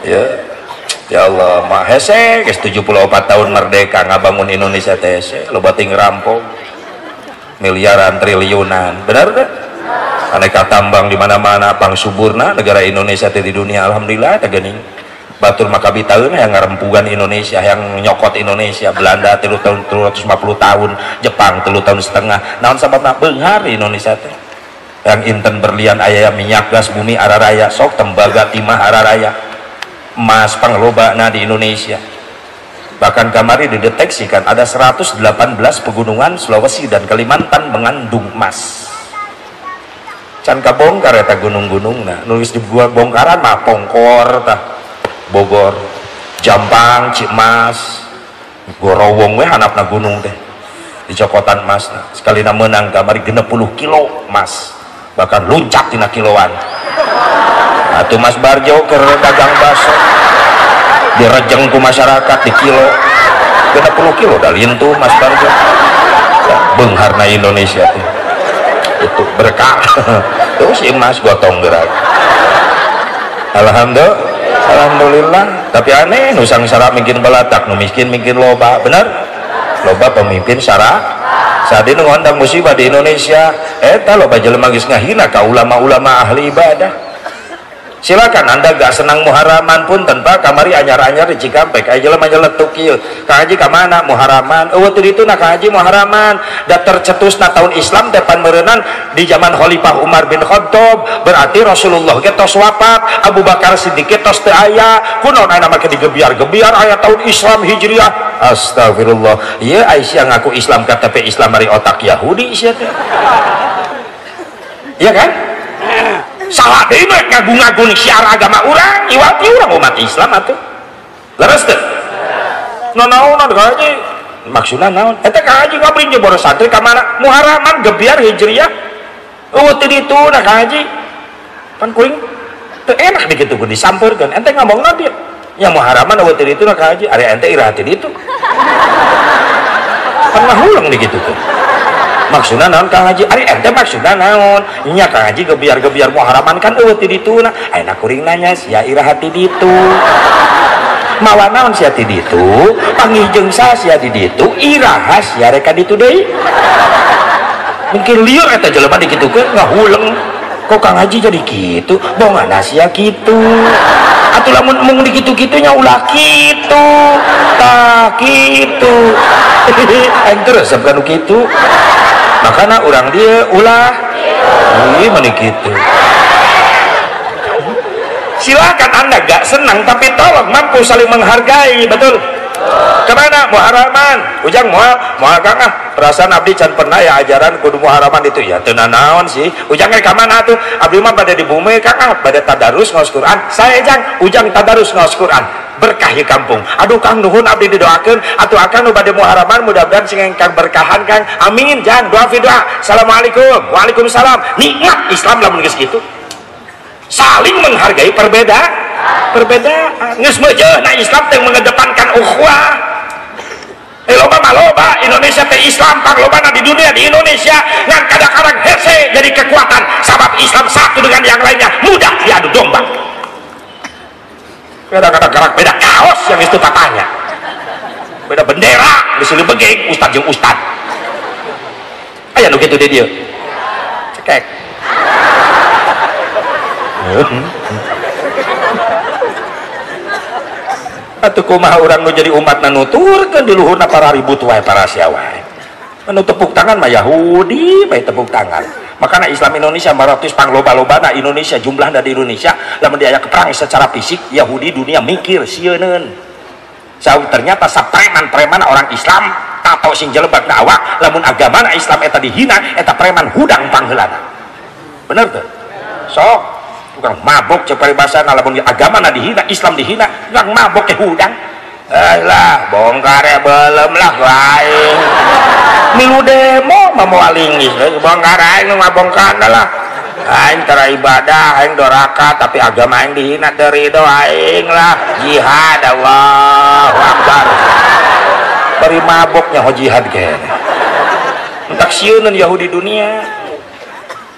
ya Allah mah hese geus 74 tahun merdeka ngabangun Indonesia teh hese loba ting rampok miliaran triliunan bener teh aneka tambang di mana-mana pang suburna negara Indonesia teh di dunia alhamdulillah teh geuning batur Makabi tahun yang ngarempugan Indonesia yang nyokot Indonesia Belanda 350 tahun Jepang 3 tahun setengah naon sababna beunghar Indonesia teh yang inten berlian aya minyak gas bumi araraya sok tembaga timah araraya emas panglobana di Indonesia bahkan kamari dideteksikan ada 118 pegunungan Sulawesi dan Kalimantan mengandung emas can kabongkar eta gunung-gunungna nulis dibuat bongkaran mah Pongkor tah Bogor, Jampang, Cimas, Gorowong we hanapna gunung teh di cokotan emas sekali menang kamari 60 kilo emas bahkan luncak tina kiloan atuh Mas Barjo keur dagang baso direjeng ku masyarakat di kilo 60 kilo dah lintu Mas Barjo beungharna Indonesia teh itu berkah terus emas gotong gerak Alhamdulillah tapi aneh nusang sara mungkin balatak nu miskin mungkin loba bener loba pemimpin sara saat ini ngondang musibah di Indonesia eta loba jelema geus ngahina ka ulama-ulama ahli ibadah silakan anda gak senang muharaman pun tanpa kamari anyar-anyar di Cikampek aja jelema nyeletuk ieu ka haji ka mana muharaman eueuh teu ditu na ka haji muharaman da tercetusna tahun Islam depan meureunnan di zaman Khalifah Umar bin Khattab berarti Rasulullah ge tos wafat Abu Bakar Siddiq ge tos teu aya kunaon aya make digebiar-gebiar aya tahun Islam Hijriah astagfirullah ieu Aisyah ngaku Islam KTP Islam dari otak Yahudi sia teh iya kan salah deui mah ngagung-ngagung syiar agama urang iwati urang umat Islam atuh leres teh naon ka haji maksudna naon eta ka haji ngabring jeung boros santri ka mana muharaman gebiar hijriah eueuh teu ditu na ka haji pan kuring teu enak digitukeun disampeurkeun ente ngomongna dia nya muharaman eueuh teu ditu na ka haji ari ente iraha teu ditu pan ngahulang digitukeun maksudna naon Kang Haji ari ente maksudna naon nya Kang Haji gebiar-gebiar muharaman kan eueuh ti dituna ayeuna kuring nanya sia iraha ti ditu mawa naon sia ti ditu panggih jeung sa sia di ditu iraha sia rek ka ditu deui mungkin lieur eta jelema dikitukeun ngahuleng kok Kang Haji jadi kitu bongana sia kitu atuh lamun mung dikitu-kitu nya ulah kitu tah kitu aing terus sabkan kitu makanya orang dia ulah ini gitu silakan anda gak senang tapi tolong mampu saling menghargai betul kemana muharaman ujang mual kang perasaan abdi can pernah ya ajaran kudu muharaman itu ya teu naon sih ujang ke mana tuh abdi mah pada di bumi kang pada tadarus ngaos Quran saya ujang tadarus ngaos Quran berkah di kampung aduh Kang nuhun abdi didoakeun atuh akan nu bade muharaman mudah-mudahan sing engkang berkahan Kang amin jangan doa fi doa assalamualaikum waalaikumsalam nikmat Islam lamun geus kitu saling menghargai perbedaan geus meujeuna Islam teh mengedepankan ukhuwah loba Indonesia teh Islam panglobana di dunia di Indonesia ngan kadang-kadang hese jadi kekuatan sabab Islam satu dengan yang lainnya mudah diadu domba kadang-kadang beda kaos yang itu tatanya beda bendera di sini begeng ustad jeung ustad aya nu kitu di dieu cekek atuh kumaha urang nu jadi umat nuturkeun di luhurna para ribut wae para sia wae anu tepuk tangan mah Yahudi bae tepuk tangan makanya Islam Indonesia 400 pangloba-lobana Indonesia jumlahna di Indonesia lamun diaya perang secara fisik Yahudi dunia mikir sieun jauh ternyata sapreman-preman orang Islam tato sing jelebak na awak lamun agamana Islam eta dihina eta preman hudang pangheulana bener tuh sok tukang mabok cek paribasana lamun agamana dihina Islam dihina tukang mabok ke hudang lah bongkar ya belum lah lain milu demo mau alingis bongkar aing nu ngabongkar lah aing tara ibadah aing doraka tapi agama aing dihina dari do aing lah jihad Allahu Akbar bari maboknya ho jihad kene entak sieun Yahudi dunia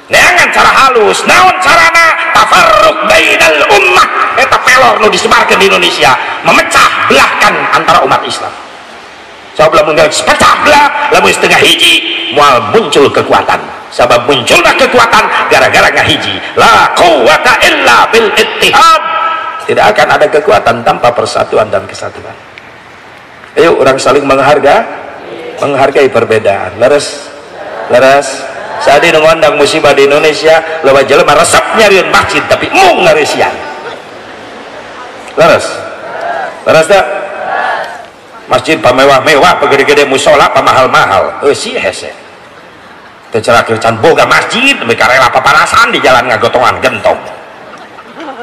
neangan cara halus naon carana tafarruq bainal ummah eta pelor nu disebarkeun di Indonesia memecah belahkan antara umat Islam sabab lamun pecah belah lamun setengah hiji moal muncul kekuatan sabab munculna kekuatan gara-gara ngahiji la quwata illa bil ittihad tidak akan ada kekuatan tanpa persatuan dan kesatuan ayo orang saling menghargai perbedaan leres saat ini ngondang musibah di Indonesia loba jelema resep nyariin masjid tapi mung ngarisian leres tak masjid pamewah-mewah pegede-gede musola pamahal-mahal sih hese tercerakir can boga masjid mereka rela paparasan di jalan ngagotongan gentong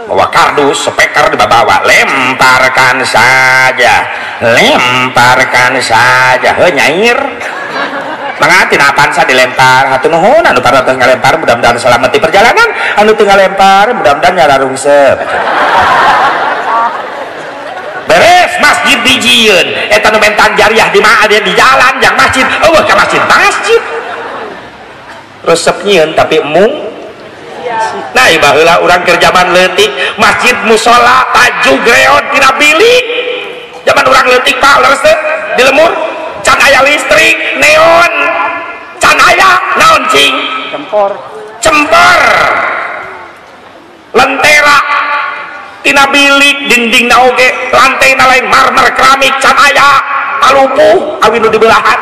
bawa kardus speaker dibawa lemparkan saja nyair mengatin apaan sa dilempar hatu nuhun anu para teu ngalempar mudah-mudahan selamat di perjalanan anu teu ngalempar mudah-mudahan nyararungsep beres masjid dijieun eta nu mentan jariah di mana dia di jalan yang masjid eueuh ka masjid resep nyieun tapi mung nah ieu baheula urang keur zaman leutik masjid musola taju greot tina bilik zaman urang leutik Pak leres teh di lemur can aya listrik neon can aya naon cing cempor lentera tina bilik dinding na oge lantai na lain marmer keramik can aya alupuh awin nu dibelahan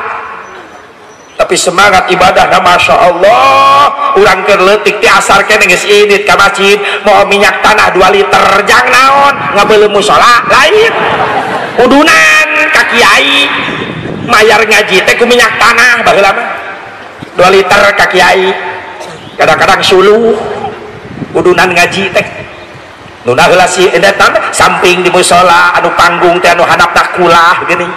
tapi semangat ibadah na Masya Allah urang keur leutik ti asar kene geus idit ka masjid mau minyak tanah 2 liter jang naon ngabeuleuh musola lain kudunan ka kiai mayar ngaji teh ku minyak tanah baheula mah 2 liter ka kiai kadang-kadang suluh kudunan ngaji teh nu heula si edan samping di musola anu panggung teh anu handapna kulah geuning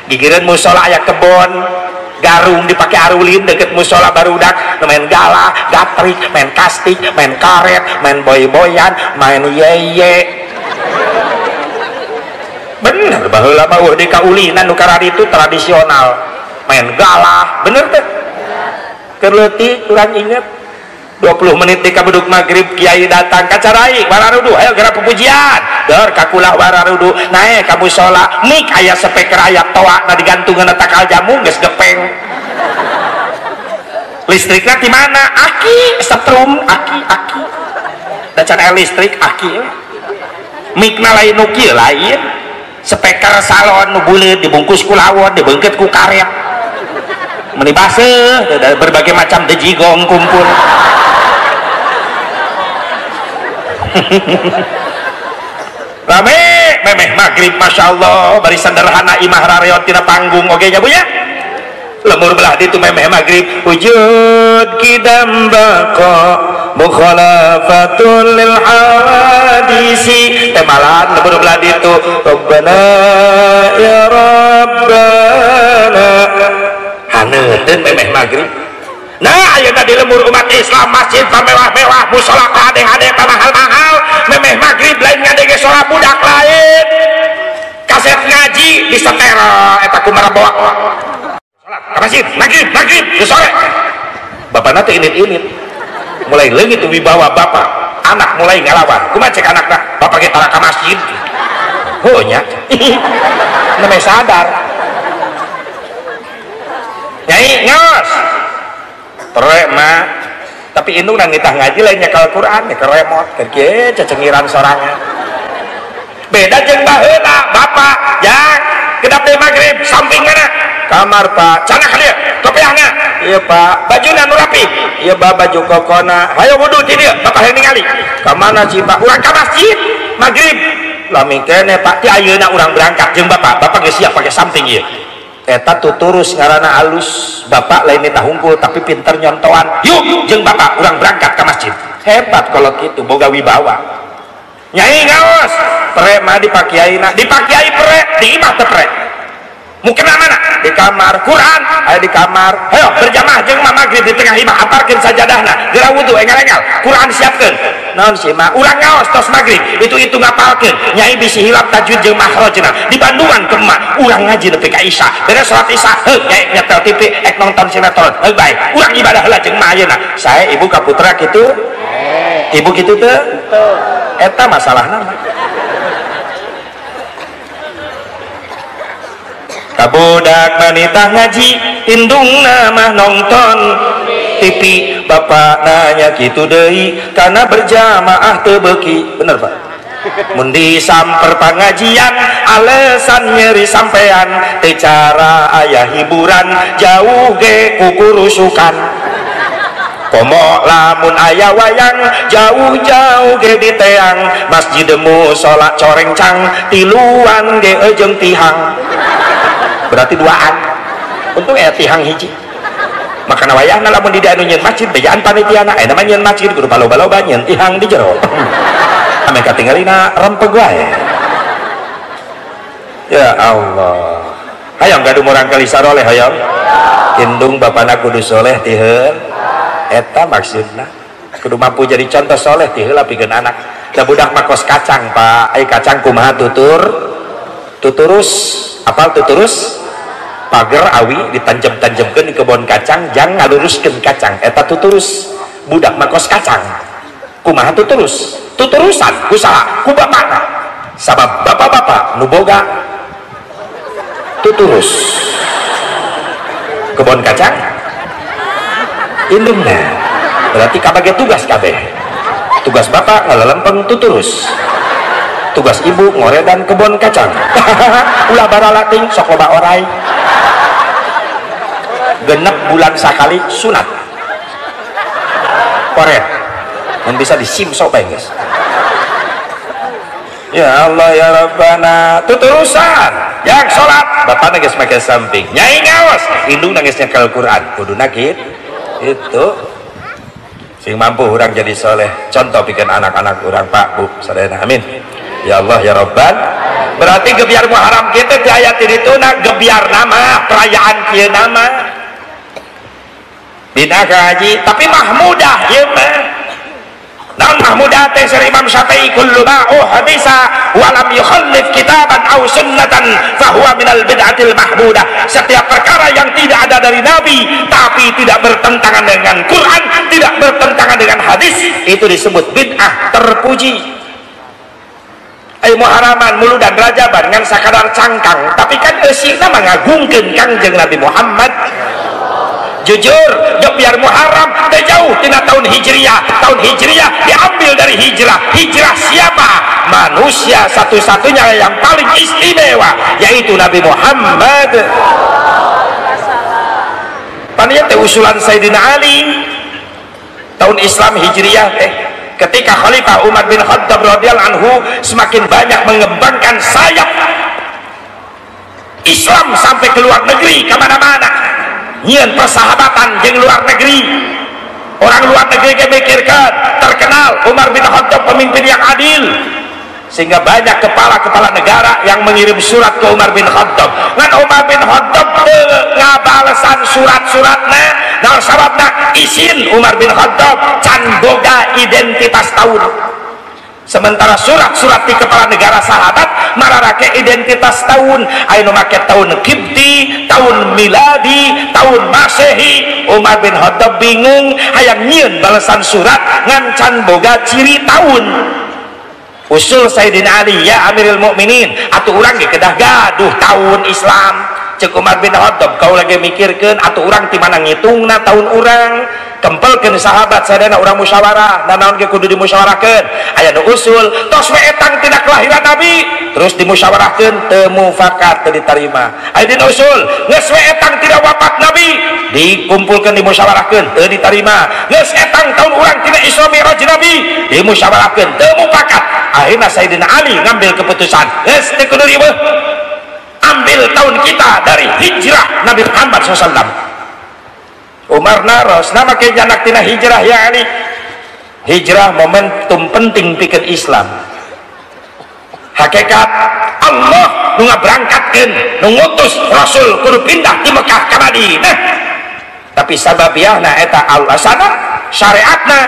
gigireun musola aya kebon garung dipake arulin deket musola barudak main galah gatrik main kastik main karet main boy-boyan main yeye bener baheula mah di kaulinan nu karari itu tradisional main galah bener teh keur leutik urang inget 20 menit di kabuduk maghrib kiai datang kacarai wararudu ayo gerak pupujian deur kakulah wararudu nae ka musola mik aya speaker aya toa na digantungan takal jamu geus gepeng listrikna di mana aki setrum aki da can aya listrik aki mikna lain nu kieu lain speaker salon nu buleut dibungkus ku lawon dibeungkeut ku karet meni baseuh berbagai macam dejigong kumpul rame memeh maghrib Masya Allah bari sederhana imah rareot tina panggung oge nya bunya lemur belah ditu memeh maghrib wujud kidam baqa mukhalafatul lil hadisi temalan lemur belah ditu rabbana ya rabbana haneuteun memeh maghrib nah ayeuna di lemur umat Islam masjid pamewah-mewah musola hade-hade mahal-mahal memeh maghrib lain ngadege sholat budak lain kaset ngaji di setera eta kumaha bawa sholat ka masjid maghrib geus sore bapana teh init-init mulai leungit wibawa bapak anak mulai ngalawan kumaha cek anakna bapak ge tara ka masjid heuh nya nemeh sadar nyai nyos perek mah tapi indung nang nitah ngaji lain nyekel Quran nyekel remote kerja cecengiran sorangan beda jeung baheula bapak yang kedap teh magrib samping mana kamar pak cana ka dieu topeahna iya pak bajuna nu rapi iya pak baju kokona hayo wudu ti dieu bapak hayang ningali ka mana sih pak urang ka masjid magrib lami kene pak ti ayeuna urang berangkat jeung bapak geus siap pake samping ieu eta tuturus ngaranna alus bapak lain nita hungkul tapi pinter nyontoan yuk jeung bapak urang berangkat ke masjid hebat kalau gitu boga wibawa nyai ngaos prek mah dipakiaina dipakiai prek di imah teh prek mungkin mana di kamar Quran aya di kamar ayo berjamaah jeung mah magrib di tengah imah aparkeun sajadahna geura wudu engal-engal Quran siapkeun naon sih mah urang ngaos tos magrib itu ngapalkeun nyai bisi hilap tajwid jeung makhrajna di Bandungan ke emak urang ngaji nepi ka isya beres salat isya heuh nyai nyetel TV ek nonton sinetron heuh bae urang ibadah heula jeung mah ayeuna sae ibu ka putra kitu ibu kitu teu eta masalahna kabudak manitah ngaji indung mah nonton TV bapak nanya gitu deui karena berjamaah teu beuki bener pak mun disamper pangajian alesan nyeri sampean teu cara aya hiburan jauh ge kukurusukan komo lamun aya wayang jauh-jauh ge di teang masjid musola corengcang tiluan ge jeung tihang berarti duaan untung tihang hiji makana wayahna lamun di anu nyeun masjid bejaan panitiana aya mah nyeun masjid kudu baloba-loba nyeun tihang di jero ame katinggalina rempeg wae ya Allah hayang gaduh murang kali saroleh hayang indung bapana kudu soleh ti heul eta maksudna kudu mampu jadi contoh soleh ti heula pikeun anak da budak mah kos kacang pak ai kacang kumaha tuturus apal tuturus pagar awi ditanjem-tanjemkeun di kebon kacang jang ngaluruskeun kacang eta tuturus budak mah kos kacang kumaha tuturusan kusaha ku bapakna sabab bapak-bapak nu boga tuturus kebon kacang indungna berarti kabage tugas kabeh tugas bapak ngalalempeng tuturus tugas ibu ngoredan kebon kacang ulah baralating sok loba orai genep bulan sakali sunat koret mun bisa disimsok bae guys ya Allah ya Rabbana tuturusan yang sholat bapak geus make samping nyai ngaos indung geus nyekel Quran kuduna kitu itu sing mampu orang jadi soleh contoh bikin anak-anak orang pak bu sadayana amin ya Allah ya Rabban berarti gebiar Muharram kita di ayat itu nak gebiar nama perayaan kieu nama dina haji tapi mahmudah ieu mah naon mahmudah teh sari Imam Syafi'i kullu ma uhdisa wa lam yukhallif kitaban aw sunnatan fa huwa minal bid'atil mahmudah setiap perkara yang tidak ada dari Nabi tapi tidak bertentangan dengan Quran tidak bertentangan dengan hadis itu disebut bid'ah terpuji Muharaman mulu dan Rajaban ngan sakadar cangkang tapi kan eusina mangagungkeun Kangjeng Nabi Muhammad jujur biar Muharram teh jauh tina tahun Hijriyah diambil dari hijrah siapa manusia satu-satunya yang paling istimewa yaitu Nabi Muhammad paninya teh usulan Sayyidina Ali tahun Islam Hijriyah teh ketika Khalifah Umar bin Khattab radhiyallahu anhu semakin banyak mengembangkan sayap Islam sampai ke luar negeri kemana-mana nyian persahabatan jeung luar negeri orang luar negeri mikirkan terkenal Umar bin Khattab pemimpin yang adil sehingga banyak kepala-kepala negara yang mengirim surat ke Umar bin Khattab ngan Umar bin Khattab ngabalesan surat-suratna nah sababna izin Umar bin Khattab can boga identitas tahun sementara surat-surat di kepala negara sahabat mararake identitas tahun anu make tahun Qibti tahun miladi tahun Masehi Umar bin Khattab bingung hayang nyieun balasan surat ngan can boga ciri tahun usul Sayyidina Ali ya Amirul Mukminin atuh urang ge kedah gaduh tahun Islam cek Umar bin Khattab kau lagi mikirkan atau orang di mana ngitungna tahun orang kempelkeun sahabat sadana urang musyawarah dan naon ge kudu dimusyawarahkeun aya nu usul tos we etang tina kelahiran nabi terus dimusyawarahkeun teu mufakat teu ditarima aya dina usul geus we etang tina wafat nabi dikumpulkeun dimusyawarahkeun teu ditarima geus etang tahun urang tina Isra Mi'raj nabi dimusyawarahkeun teu mufakat akhirna Sayyidina Ali ngambil keputusan geus teu kudu riweuh ambil tahun kita dari hijrah Nabi Muhammad SAW. Umar naros nama ke janak tina hijrah ya Ali hijrah momentum penting pikir Islam hakikat Allah nu ngaberangkatkeun nu ngutus Rasul kudu pindah di Mekah ka Madinah tapi sababiahna eta alasana syariatna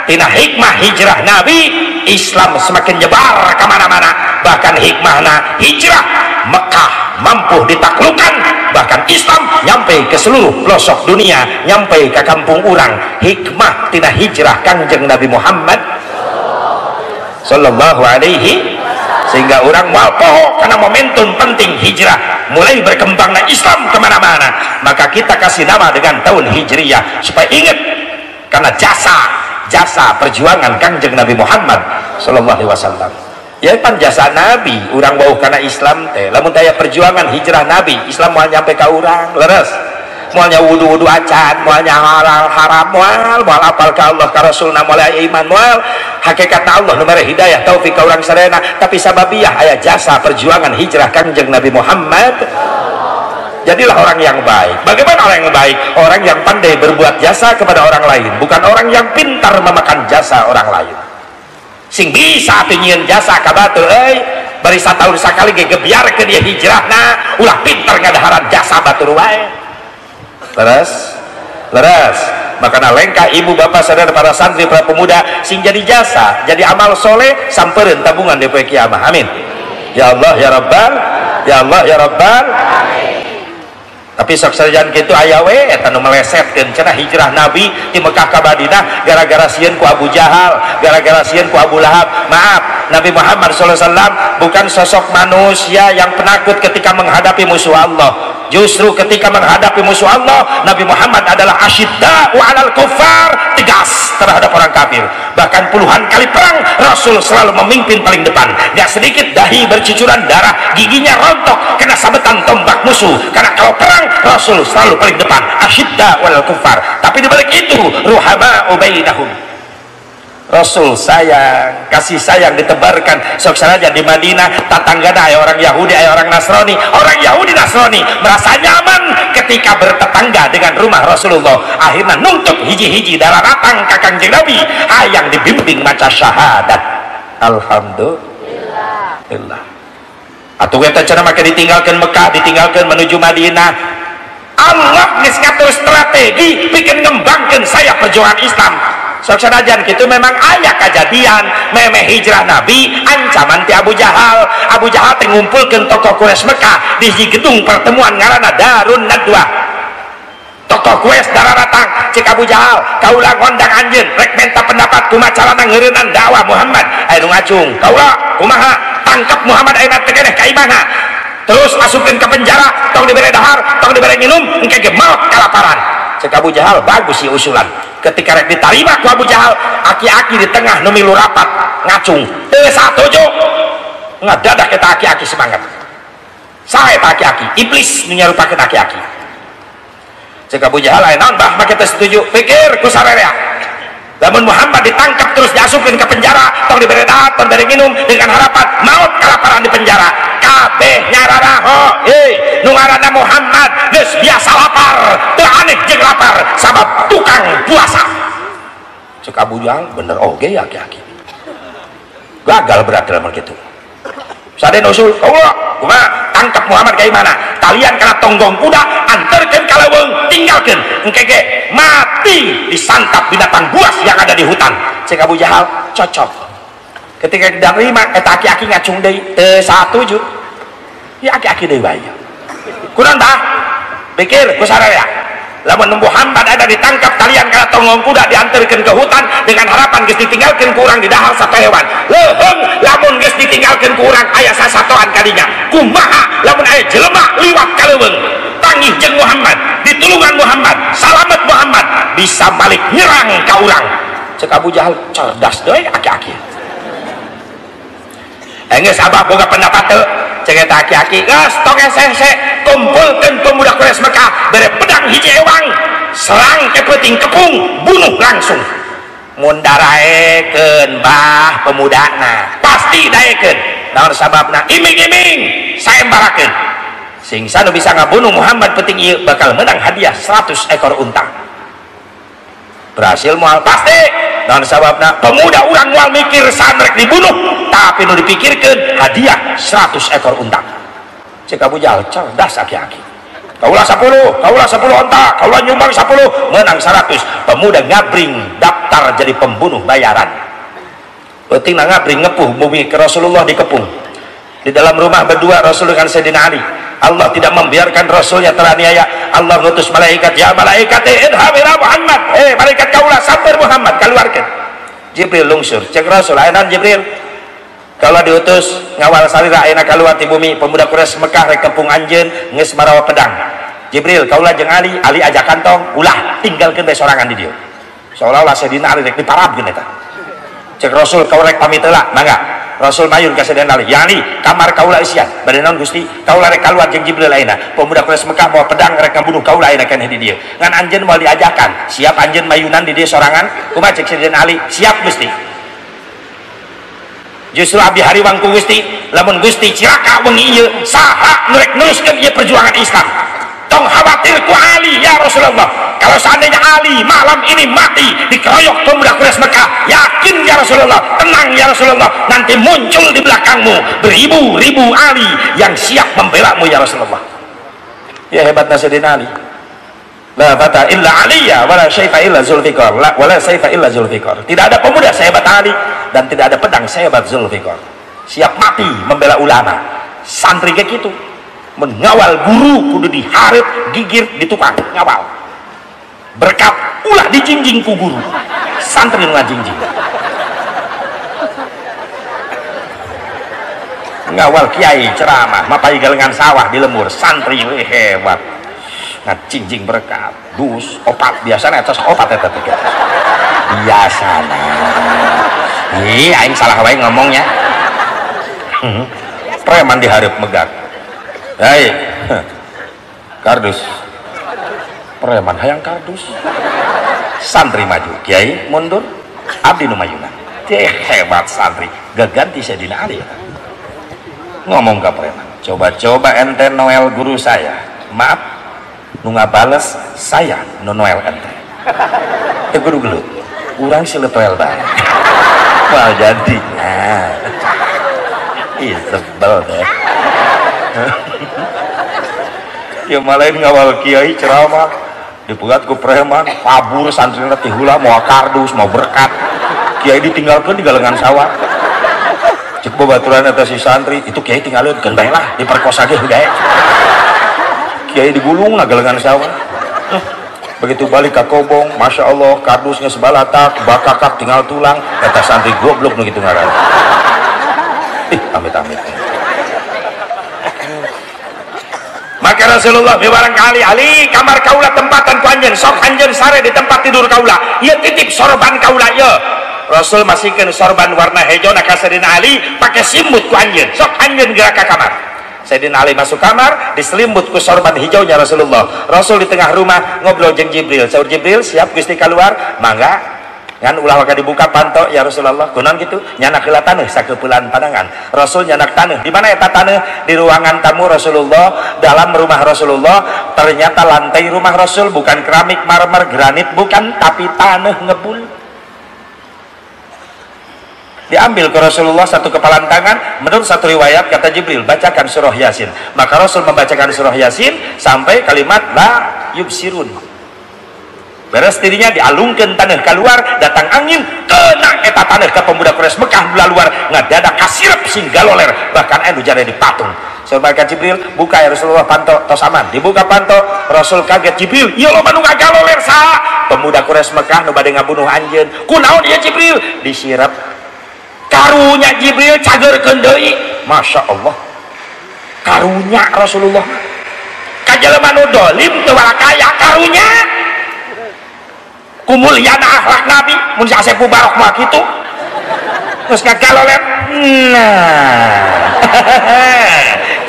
tina hikmah hijrah Nabi Islam semakin nyebar kemana-mana bahkan hikmahna hijrah Mekah mampu ditaklukkan bahkan Islam nyampe ke seluruh pelosok dunia nyampe ke kampung urang hikmah tina hijrah Kangjeng Nabi Muhammad sallallahu alaihi sehingga orang moal poho karena momentum penting hijrah mulai berkembangnya Islam kemana-mana maka kita kasih nama dengan tahun Hijriyah supaya ingat karena jasa perjuangan Kangjeng Nabi Muhammad sallallahu alaihi wasallam ya pan jasa Nabi urang bauh karena Islam teh lamun daya perjuangan hijrah Nabi Islam moal nyampe ka urang leres moalnya wudu acan moalnya halal haram moal apal ka Allah ka Rasulna moal iman moal hakikatna Allah nu mere hidayah taufik ka urang sadayana tapi sababiah aya jasa perjuangan hijrah Kangjeng Nabi Muhammad jadilah orang yang baik. Bagaimana orang yang baik? Orang yang pandai berbuat jasa kepada orang lain, bukan orang yang pintar memakan jasa orang lain. Sing bisa nyieun jasa ka batur bari satahun sakali ge gebiarkeun dia hijrahna ulah pintar ngadaharan jasa batur wae. Leres makana lengkah ibu bapak saudara para santri para pemuda sing jadi jasa jadi amal soleh sampereun tabungan di poe kiamah amin ya Allah ya Rabbal ya Allah ya Rabbal tapi sok sajan kitu aya we eta nu melesetkeun cenah hijrah Nabi di Mekah ka Madinah gara-gara sieun ku Abu Jahal gara-gara sieun ku Abu Lahab. Maaf, Nabi Muhammad SAW bukan sosok manusia yang penakut ketika menghadapi musuh Allah. Justru ketika menghadapi musuh Allah, Nabi Muhammad adalah asyidda'u 'alal kuffar, tegas terhadap orang kafir. Bahkan puluhan kali perang Rasul selalu memimpin paling depan. Gak sedikit dahi bercucuran darah, giginya rontok kena sabetan tombak musuh. Karena kalau perang Rasul selalu paling depan, asyidda'u 'alal kuffar. Tapi dibalik itu ruhama'u bainahum. Rasul sayang, kasih sayang ditebarkan sok saja di Madinah tetanggana aya orang Yahudi aya orang Nasrani. Orang Yahudi Nasrani merasa nyaman ketika bertetangga dengan rumah Rasulullah. Akhirnya nuntut hiji-hiji daratang ka Kangjeng Nabi hayang dibimbing maca syahadat. Alhamdulillah. Atuh eta cenah make ditinggalkeun Mekah, ditinggalkeun menuju Madinah. Allah geus ngatur strategi bikin ngembangkeun saya perjuangan Islam. Sok sanajan gitu memang aya kejadian memeh hijrah Nabi ancaman ti Abu Jahal. Abu Jahal teh ngumpulkeun tokoh Quraisy Mekah di gedung pertemuan ngaranna Darun Nadwa. Tokoh Quraisy dararatang cek Abu Jahal kaula ngondang anjeun rek menta pendapat kumaha carana ngeureunnan dakwah Muhammad aya nu ngacung kaula kumaha tangkap Muhammad aya teh keneh ka imana terus masukkeun ke penjara tong dibere dahar tong dibere minum engke ge maot kalaparan. Cek Abu Jahal bagus sih usulan ketika rek diterima ku Abu Jahal aki-aki di tengah nu milu rapat ngacung teu satuju ngadadak eta aki-aki semangat sae eta aki-aki iblis nu nyarupakeun aki-aki. Cek Abu Jahal aya naon bah make teu setuju pikir ku sarerea lamun Muhammad ditangkap terus diasupkeun ke penjara tong dibere dahat tong dibere minum dengan harapan maut kalaparan di penjara kabeh nyararaho nu ngaranna Muhammad geus biasa lapar teu aneh jeung lapar sabab tukang puasa. Cek Abu Jahal bener oge ya aki-aki gagal berat dalam hal kitu saden usul Allah kumaha tangkap Muhammad ka imana talian kana tonggong kuda anterkeun ka leuweung tinggalkeun engke ge mati disantap binatang buas yang ada di hutan. Cek Abu Jahal cocok ketika diterima eta aki-aki ngacung deui teu satuju ya aki-aki deui bae kurang tah pikir ku sararea lamun Muhammad ada ditangkap talian kana tonggong kuda dianterkeun ke hutan dengan harapan geus ditinggalkeun ku urang di dahar satu hewan leuheung lamun geus ditinggalkeun ku urang aya sasatoan kadinya kumaha lamun aya jelema liwat ka leuweung panggih jeung Muhammad, ditulungan Muhammad, salamet Muhammad, bisa balik nyerang ka urang. Cek Abu Jahal cerdas deui aki-aki. Geus abah boga pendapat teu cek eta aki-aki, geus tong hese kumpulkeun pemuda Quraisy Mekah, bere pedang hiji ewang, serang ke peuting kepung, bunuh langsung. Mun daraekeun bah pemudana pasti daekeun. Naon sababna? Iming-iming saembarakeun. Sing sanu bisa ngabunuh Muhammad peuting ieu bakal menang hadiah 100 ekor unta. Berhasil moal pasti. Naon sababna? Pemuda urang moal mikir sandrek dibunuh, tapi nu dipikirkeun hadiah 100 ekor unta. Cek Abu Jahal cerdas aki-aki. Kaulah 10 onta, kaulah nyumbang 10, menang 100. Pemuda ngabring daftar jadi pembunuh bayaran. Penting ngabring ngepuh bumi ke Rasulullah dikepung. Di dalam rumah berdua Rasul dengan Sayyidina Ali. Allah tidak membiarkan Rasulnya teraniaya. Allah ngutus malaikat, ya malaikat idhab ila Muhammad. Malaikat kaulah samper Muhammad keluarkan. Jibril lungsur. Cek Rasul, ayeuna Jibril. Kalau diutus ngawal salira ayeuna keluar ti bumi, pemuda Quraisy Mekah rek kepung anjeun geus marawa pedang. Jibril kaulah jeung Ali ajak kantong, ulah tinggalkeun bae sorangan di dieu. Seolah-olah Sayyidina Ali rek diparabkeun eta. Cek Rasul kau rek pamit heula, mangga. Rasul mayun ka Sayyidina Ali, "Ya Ali, kamar kaulah isian." Bade naon Gusti? Kaulah rek kaluar jeung Jibril ayeuna. Pemuda Quraisy Mekah bawa pedang rek ngabunuh kaulah ayeuna keneh di dieu. Ngan anjeun moal diajakan, siap anjeun mayunan di dieu sorangan? Kumaha cek Sayyidina Ali? Siap Gusti. Justru abdi hariwang ku Gusti, lamun Gusti ciraka wengi ieu saha nu rek neruskeun ieu perjuangan Islam. Tong khawatir ku Ali ya Rasulullah. Kalau seandainya Ali malam ini mati dikeroyok pemuda Quraisy Mekah, yakin ya Rasulullah, tenang ya Rasulullah, nanti muncul di belakangmu beribu-ribu Ali yang siap membela mu ya Rasulullah. Ya hebatnya Sayyidina Ali. La fata illa Aliyya wala syaifa illa Zulfikar, wala syaifa illa Zulfikar. Tidak ada pemuda sehebat Ali dan tidak ada pedang sehebat Zulfikar. Siap mati membela ulama. Santri kayak gitu. Mengawal guru kudu diharap, gigir, ditukang, ngawal. Berkat ulah dijingjing ku guru. Santri ngajingjing. Ngawal kiai ceramah, mapai galengan sawah di lemur, santri hebat. Ngajingjing berkat, dus, opat biasana atas opat eta teh. Biasana. Ih, aing salah wae ngomongnya. Preman diharap megak. Hai, kardus, preman hayang kardus, santri maju, kiai mundur, abdi nu mayunan. Hebat santri, gaganti Sayyidina Ali. Ngomong ke preman, coba-coba ente Noel guru saya, maaf, nu ngabales saya nu Noel ente. Guru gelut, urang silepel bae. Wah jadi, nah, sebel deh. Ya malain ngawal kiai ceramah dipegat ku preman, pabur santrina ti heula mau kardus mau berkat, kiai ditinggalkeun di galengan sawah. Cek babaturan eta si santri, itu kiai tinggalkeun bae lah, diperkosa ge gae. Kiai digulung na galengan sawah. Begitu balik ka kobong, masya Allah kardus geus balatak, bakakak tinggal tulang, eta santri goblok nu kitu ngaran. Amit-amit. Maka Rasulullah barangkali Ali kamar kaula tempatan ku anjeun, sok anjeun sare di tempat tidur kaula, ieu titip sorban kaula ieu. Rasul masihkeun sorban warna hijau ka Sayyidina Ali pake simut ku anjeun, sok anjeun gerak ka kamar. Sayyidina Ali masuk kamar diselimut ku sorban hijaunya Rasulullah. Rasul di tengah rumah ngobrol jeung Jibril. Saur Jibril, siap Gusti keluar? Mangga. Ngan ulah waka dibuka panto ya Rasulullah. Kunaon kitu? Nyanak heula taneuh sakeupelan pandangan. Rasul nyanak taneuh. Di mana eta taneuh? Di ruangan tamu Rasulullah, dalam rumah Rasulullah. Ternyata lantai rumah Rasul bukan keramik, marmer, granit bukan, tapi taneuh ngebul. Diambil ke Rasulullah satu kepalan tangan. Menurut satu riwayat kata Jibril, bacakan surah Yasin. Maka Rasul membacakan surah Yasin sampai kalimat la yubsirun. Beres dirinya dialungkan tanah keluar, datang angin kena eta tanah ke pemuda Quraisy Mekah belah luar ngadadak kasirep sing galoler, bahkan anu jare dipatung. Sahabat Jibril, buka ya Rasulullah panto tos aman. Dibuka panto, Rasul kaget, Jibril, ieu loba nu ngagaloler saha? Pemuda Quraisy Mekah nu bade ngabunuh anjeun. Kunaon ieu Jibril? Disirep. Karunya Jibril cageurkeun deui. Masya Allah. Karunya Rasulullah. Ka jelema nu dolim teu kaya karunya kumuliana akhlak nabi mun si Asep Barok mah kitu terus ngagalolet nah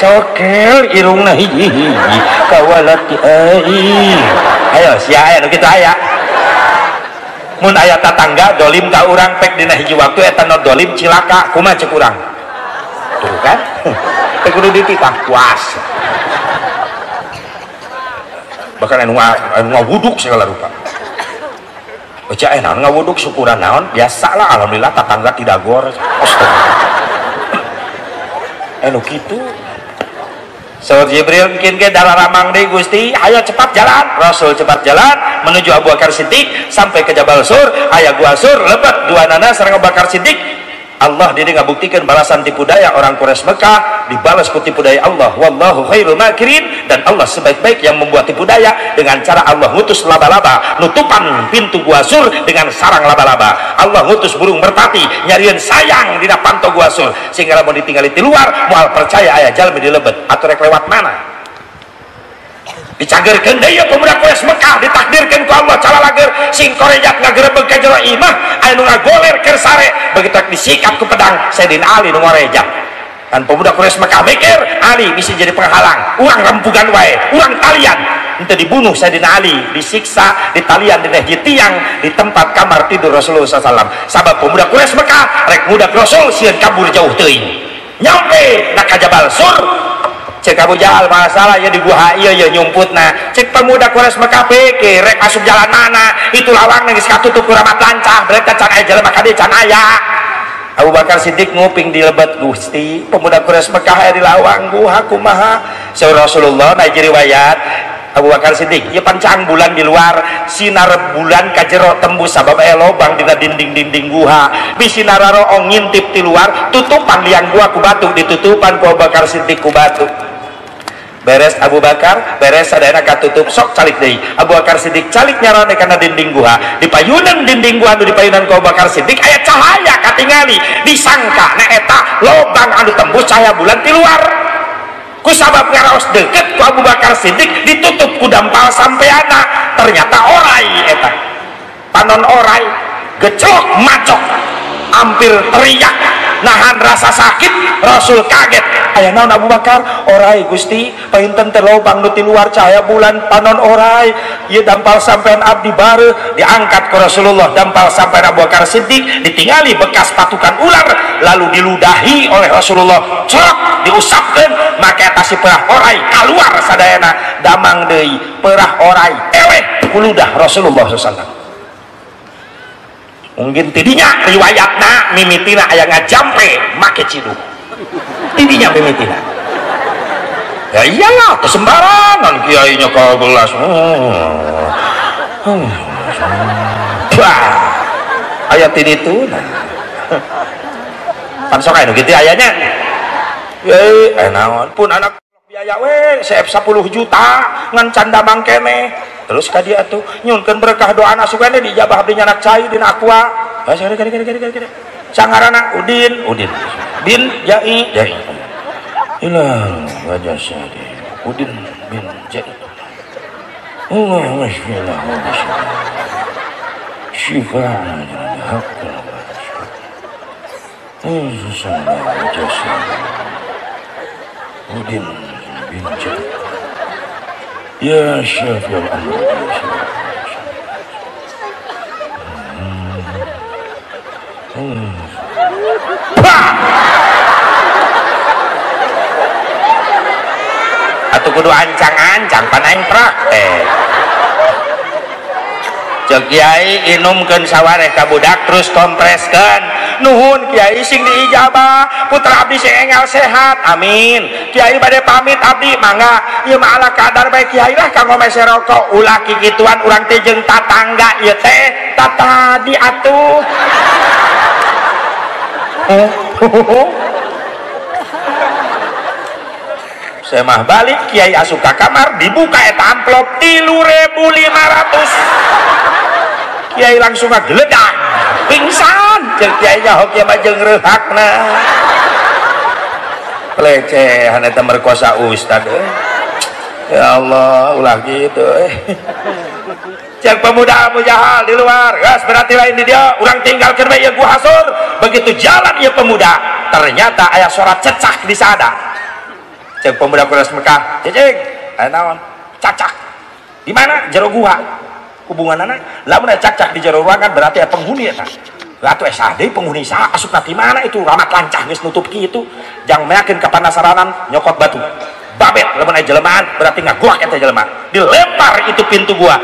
cokel irungna hiji kawalat ai ayo sia aya nu kitu aya mun aya tatangga dolim ka urang pek dina hiji waktu eta nu dolim cilaka kumaha ceuk urang tuh kan teh kudu dititah puas bahkan anu ngawuduk segala rupa baca naon ngawuduk syukuran naon biasalah alhamdulillah tatangga tidak gor anu kitu Saud Jibril mungkin ke dalaramang deui Gusti aya cepat jalan Rasul cepat jalan menuju Abu Bakar Siddiq sampai ke Jabal Sur aya gua Sur lebat dua nana sareng Abu Bakar Siddiq Allah diri ngabuktikan balasan tipu daya orang Quraisy Mekah dibalas ku tipu daya Allah wallahu khairul makirin dan Allah sebaik-baik yang membuat tipu daya dengan cara Allah ngutus laba-laba nutupan pintu gua Sur dengan sarang laba-laba Allah ngutus burung merpati nyarieun sayang dina panto gua Sur sehingga lamun ditinggali di luar moal percaya aya jalmi di lebet atuh rek lewat mana dicagerkeun deui pemuda Quraisy Mekah ditakdirkeun ku Allah calalager sing korejat ngagerebeg ka jero imah aya nu ngagoler keur sare begitu disikat ku pedang Sayyidina Ali nu ngorejat kan pemuda Quraisy Mekah mikir Ali bisa jadi penghalang urang rempugan wae urang talian henteu dibunuh Sayyidina Ali disiksa ditalian dina hiji tiang di tempat kamar tidur Rasulullah SAW sabab pemuda Quraisy Mekah rek muda Rasul sieun kabur jauh teuing nyampe na ka Jabal Sur cek Abu Jahal masalah ya di gua ieu ya nyumputna cek pemuda Quraisy Mekah pikir rek asup jalan mana itu lawang geus katutup ku ramat lancah berarti can aya jelema ka dieu can aya Abu Bakar Siddiq nguping di lebet Gusti pemuda Quraisy Mekah aya di lawang gua kumaha saur Rasulullah na riwayat Abu Bakar Siddiq ieu pancang bulan di luar sinar bulan ka jero tembus sabab aya lobang dina dinding-dinding guha bisi nararo ngintip di luar tutupan liang gua ku batu ditutupan ku Abu Bakar Siddiq ku batu beres Abu Bakar beres sadayana katutup sok calik deui Abu Bakar Siddiq calik nyarone kana dinding guha di payunan dinding guha nu dipayunan ku Abu Bakar Siddiq aya cahaya katingali disangka na eta lobang anu tembus cahaya bulan di luar ku sabab ngaraos deket ku Abu Bakar Siddiq ditutup ku dampal sampeana ternyata orai eta panon orai geclok macok hampir teriak nahan rasa sakit Rasul kaget aya naon Abu Bakar orai Gusti painten teh lobang nu ti luar cahaya bulan panon orai ieu dampal sampean abdi bareu diangkat ku Rasulullah dampal sampean Abu Bakar Siddiq ditingali bekas patukan ular lalu diludahi oleh Rasulullah cerok diusapkeun make eta si perah orai kaluar sadayana damang deui perah orai eleh ku ludah Rasulullah SAW mungkin tidinya riwayatna mimitina aya ngajampe make ciduk tidinya mimitina ya iyalah teu sembarangan kiai nya ka gelas aya tiditu pan sok aya nu kitu ayanya naon pun anak biaya we seep 10 juta ngan canda mangkene terus ka dia tuh nyunkeun berkah doa anak sukane dijabah abdi nyanak cai dina aqua gede sangarana Udin bin Jai hilang wajah syadi Udin bin Jai Allah masyaAllah syifa'an haqqal Allah wajah syadi Udin bin Jai ya syafi'al amr atuh kudu ancang-ancang pan aing praktek cek kiai inumkeun sawareh ka budak terus kompreskeun nuhun kiai sing diijabah putra abdi sing enggal sehat amin kiai bade pamit abdi mangga ieu mah ala kadar bae kiai lah kanggo mese rokok ulah kikituan urang teh jeung tatangga ieu teh tatadi atuh saya mah balik kiai asup ka kamar dibuka eta amplop 3.500 kiai langsung ngageledak pingsan jeung kiai nya hoki mah jeung reuhakna pelecehan eta merkosa ustad Ya Allah, ulah gitu. Cek pemuda Abu Jahal di luar, gas berarti lain di dia. Orang tinggalkan bae gua hasur. Begitu jalan ya pemuda, ternyata aya suara cecak di sada. Cek pemuda Quraisy Mekah, cecing, aya naon? Cacak. Di mana? Jero gua. Hubunganana, lamun aya cacak di jero ruangan berarti aya penghuni eta. Atuh asa deui penghuni saha asupna ti mana itu ramat lancah geus nutup kitu. Jang meyakeun ka panasaranan nyokot batu. Babet lamun aya jelemaan berarti ngaguak eta jelema. Dilempar itu pintu gua.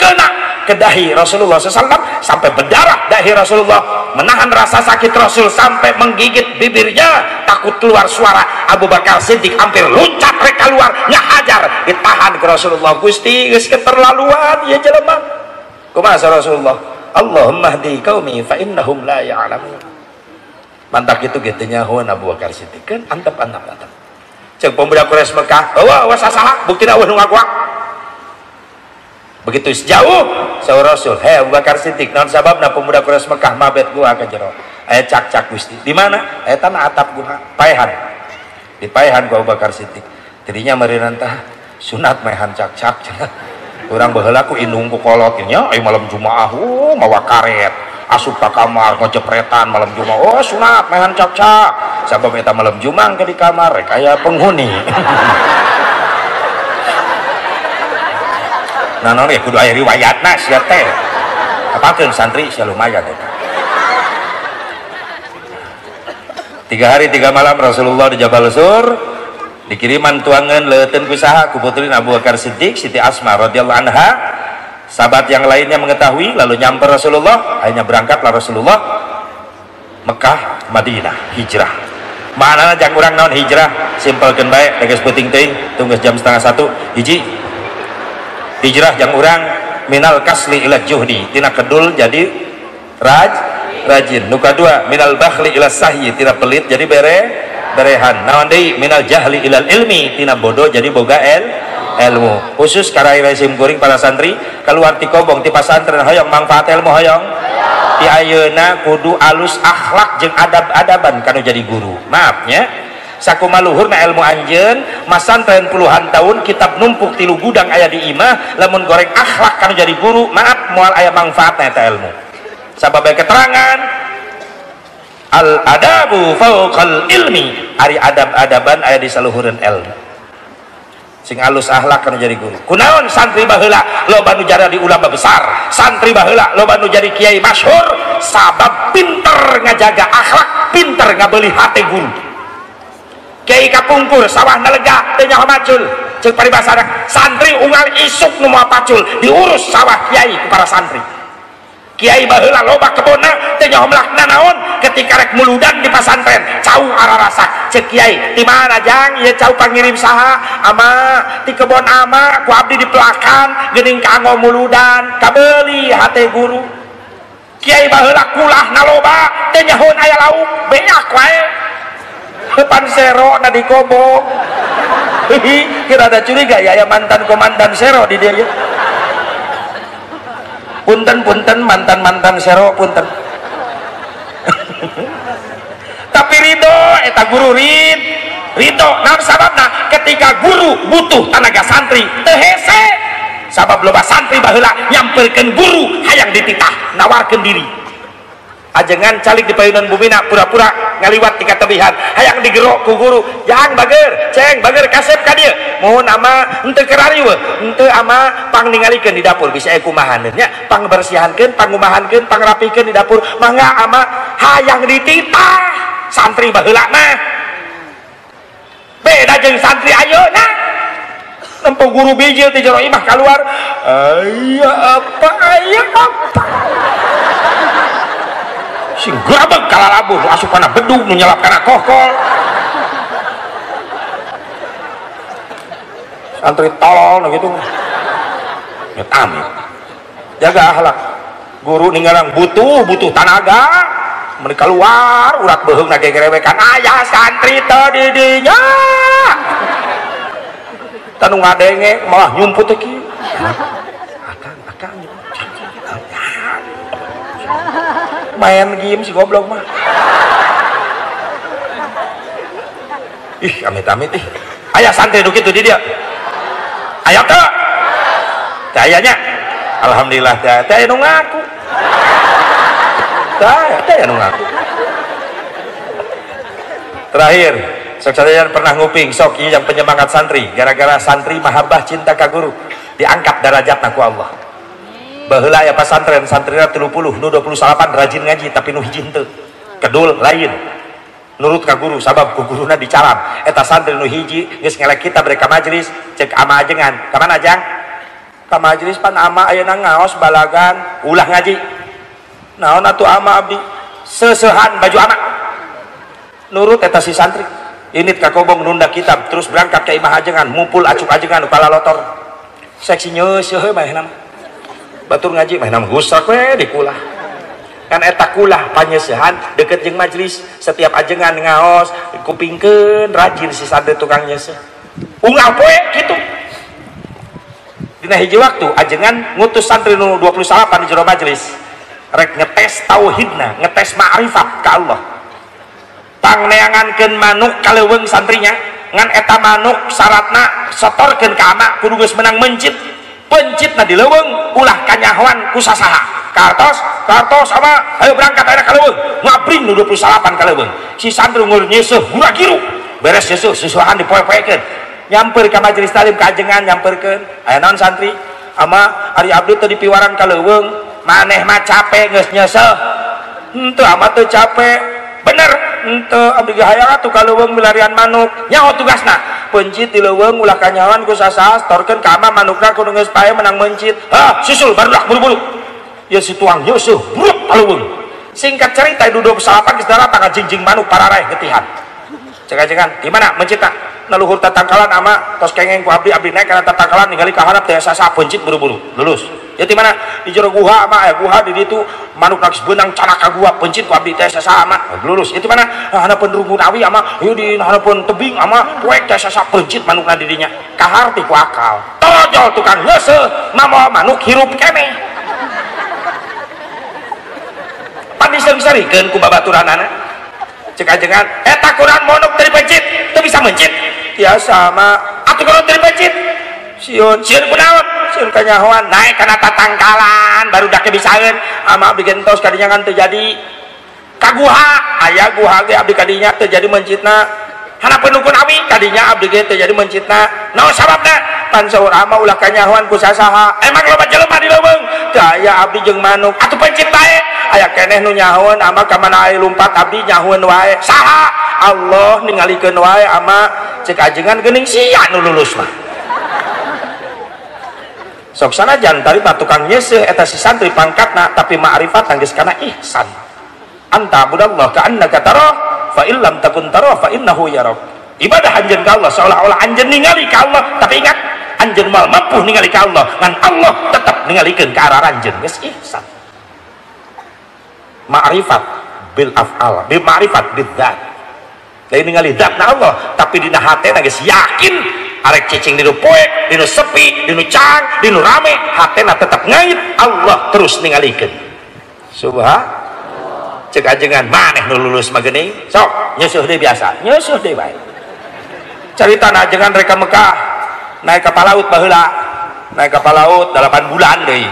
Kena ke dahi Rasulullah SAW sampai berdarah dahi Rasulullah, menahan rasa sakit Rasul sampai menggigit bibirnya takut keluar suara. Abu Bakar Siddiq hampir loncat rek keluar nyahajar ditahan ke Rasulullah. Gusti geus keterlaluan ya jelema. Kumaha Rasulullah? Allahumma hdi qaumi fa innahum la ya'lamun. Mantap gitu nyahoan Abu Bakar Siddiq kan antep. Cek pemuda Quraisy Mekah, wah sasaha buktina eueuh nu ngaguak. Begitu sejauh saur Rasul, Abu Bakar Siddiq naon sababna pemuda Quraisy Mekah mabet gua ka jero. Aya cak-cak Gusti. Di mana? Eta na atap gua, paehan. Di paehan gua Abu Bakar Siddiq. Tidinya meureunna tah sunat maehan cak-cak. Urang baheula ku indung ku kolot nya aya malam Jumaah mawa karet. Asup ka kamar ngojepretan malam Jumaah. Oh sunat maehan cak-cak. Sabab eta malam Jumaah ke di kamar rek aya penghuni. Nah non ya kudu aya riwayatna sia teh. Apakeun santri sia lumayan eta. 3 hari 3 malam Rasulullah di Jabal Sur, dikiriman tuangan leuteun ku saha ku putrina Abu Bakar Siddiq, Siti Asma radhiyallahu anha. Sahabat yang lainnya mengetahui lalu nyamper Rasulullah, akhirnya berangkatlah Rasulullah Mekah Madinah hijrah. Mana jang urang naon hijrah simpelkeun bae tegas peuting teuing tunggu jam 12:30 hiji hijrah jang urang minal kasli ila juhdi tina kedul jadi rajin. Nu kadua minal bakhli ila sahyi tina pelit jadi berehan. Naon deui minal jahli ilal ilmi tina bodoh jadi boga ilmu. Khusus karaya sim kuring para santri keluar ti kobong ti pasantren hoyong manfaat ilmu hoyong ti ayeuna kudu alus akhlak jeung adab-adaban kanu jadi guru. Maafnya sakumaha luhurna ilmu anjeun masantren puluhan tahun kitab numpuk tilu gudang aya di imah lamun goreng akhlak kanu jadi guru maaf moal aya manfaatna eta ilmu. Sabab keterangan al adabu fauqal ilmi, ari adab-adaban aya di saluhureun ilmu. Sing alus akhlak kanu jadi guru. Kunaon santri baheula loba nu jara di ulama besar, santri baheula loba nu jadi kiai masyhur, sabab pinter ngajaga akhlak, pinter ngabeuli hate guru. Kiai kapungkur sawah nalega teu nyaho macul, ceuk paribasana santri unggal isuk nu moal pacul, diurus sawah kiai ku para santri. Kiai baheula loba kebonna teu nyaho melakna naon ketika rek muludan di pasantren cau ararasa ceuk kiai di mana jang ieu cau pangirim saha ama ti kebon ama ku abdi di pelakan geuning kanggo muludan kabeuli hate guru. Kiai baheula kulahna loba teu nyahoan aya lauk beak wae depan sero na di kobong. Kira ada curiga ya mantan komandan sero di dia ya. Punten mantan sero punten. Tapi ridho eta guru ridho naon sababna ketika guru butuh tenaga santri teu hese sabab loba santri baheula nyamperkeun guru hayang dititah nawarkeun diri ajengan calik di payunan bumina pura-pura ngaliwat ti katebihan hayang digerok ku guru jang bager ceng bager kasep ka dieu mohon ama henteu kerariweuh henteu ama pang ningalikeun di dapur bisa kumahaneun nya pang bersihankeun pangumahankeun pangrapikeun di dapur mangga ama hayang dititah santri baheula mah beda jeung santri ayeuna nempo guru bijil ti jero imah keluar aya apa sing grabeg kalalabuh asupana bedug nu nyelapkana kokol santri tolol gitu ya amit jaga akhlak guru ninggalang butuh tenaga meni keluar urat beheung na gegerewekan aya santri teu di dinya tanu ngadenge malah nyumput teh kieu akang main game si goblok mah ih amit ih aya santri nu kitu di dia aya teu kayaknya alhamdulillah teh nu ngaku teh nu ngaku. Terakhir sok pernah nguping sok ieu yang penyemangat santri gara-gara santri mahabbah cinta ka guru diangkat derajatna ku Allah. Baheula aya pasantren santrina 30 nu 28 rajin ngaji tapi nu hiji henteu kedul lain nurut ka guru sabab ku guruna dicaram eta santri nu hiji geus ngelek kita bere ka majelis cek ama ajengan ka mana ajang ka majelis pan ama ayeuna ngaos balagan ulah ngaji naon atuh ama abdi seusehan baju ama nurut eta si santri init ka kobong nunda kitab terus berangkat ke imah ajengan mumpul acuk ajengan kepala lotor seksi nyeuseun mah nama batur ngaji mah nama gusrak we dikulah kan eta kulah panyeusehan deket jeung majelis setiap ajengan ngaos kupingkeun rajin si santri tukang nyeuseun unggal poe kitu dina hiji waktu ajengan ngutus santri nu 28 di jero majelis rek ngetes tauhidna ngetes ma'rifat ka Allah pangneangankeun manuk kaleuweung santrinya ngan eta manuk syaratna setorkeun ka ama kudu geus menang mencit pencitna di leuweung ulah kanyahoan ku sasaha kartos ama ayo berangkat ayeuna kaleuweung ngabring nu 28 kaleuweung si santri ngeur nyeusuh gura-giru beres nyeusuh susuhan dipoe-poekeun nyamper ka majelis talim ka ajengan nyamperkeun aya naon santri ama ari abdi teu dipiwaran kaleuweung maneh mah capek geus nyeusuh henteu ama teu capek bener henteu abdi ge hayang atuh kaleuweung milarian manuk nyaho tugasna pencit di leuweung ulah kanyahoan ku sasaha storkeun ka ama manukna kudu geus pae menang mencit susul barudak buru-buru ya si tuang nyeusuh buruk kaleuweung singkat cerita itu 28 geus datang jingjing manuk pararaeh getihan cek ajengan di mana mencitna na luhur tatangkalan ama tos kengeng ku abdi naik kana tatangkalan ningali ka hareup teh sasaha pencit buru-buru lulus ya di mana di jero guha ama aya guha di ditu manuk geus beunang canak ka gua pencit ku abdi teh sasaha ama lulus itu mana hanapeun runggun awi ama ieu di hanapeun tebing ama poek teh sasaha pencit manukna di dinya kaharti ku akal tojol tukang ngeuseut mah manuk hirup keneh pan disari-sarikeun ku babaturanana cek ajengan eta kurang monok teu dipencit teu bisa mencit biasa mah atuh kalau teu dipencit sieun kunaon sieun kanyahoan naik kana tatangkalan baru dak bisaeun ama abdi gentos kadinya kan teu jadi kaguha aya guha ge abdi kadinya teu jadi mencitna hanapeun nukun awi kadinya abdi ge teu jadi mencitna naon sababna pan saur ama ulah kanyahoan ku sasaha emang loba jelema di leuweung teu aya abdi jeung manuk atuh pencit bae aya keneh nu nyahoan ama ka mana aya lumpat abdi nyahoan wae saha Allah ningalikeun wae ama cek ajengan geuning sia nu lulus mah sok sanajan tari mah tukang nyeuseuk eta si santri pangkatna tapi ma'rifat geus kana ihsan anta budallah ka annaka tarah fa illam takun tarah fa innahu yarak ibadah anjeun ka Allah seolah-olah anjeun ningali ka Allah tapi ingat anjeun moal mampu ningali ka Allah ngan Allah tetep ningalikeun ka arah anjeun geus ihsan ma'rifat bil af'al bil ma'rifat bid dzat lain ningali zatna Allah tapi dina hatena geus yakin arek cicing dinu poek dinu sepi dinu cang dinu rame hatena tetap ngait Allah terus ningalikeun subhan cek ajengan maneh nu lulus mah geuning sok nyeusuh deui biasa nyeusuh deui bae caritana ajengan rek ka Mekah naik kapal laut baheula naik kapal laut 8 bulan deui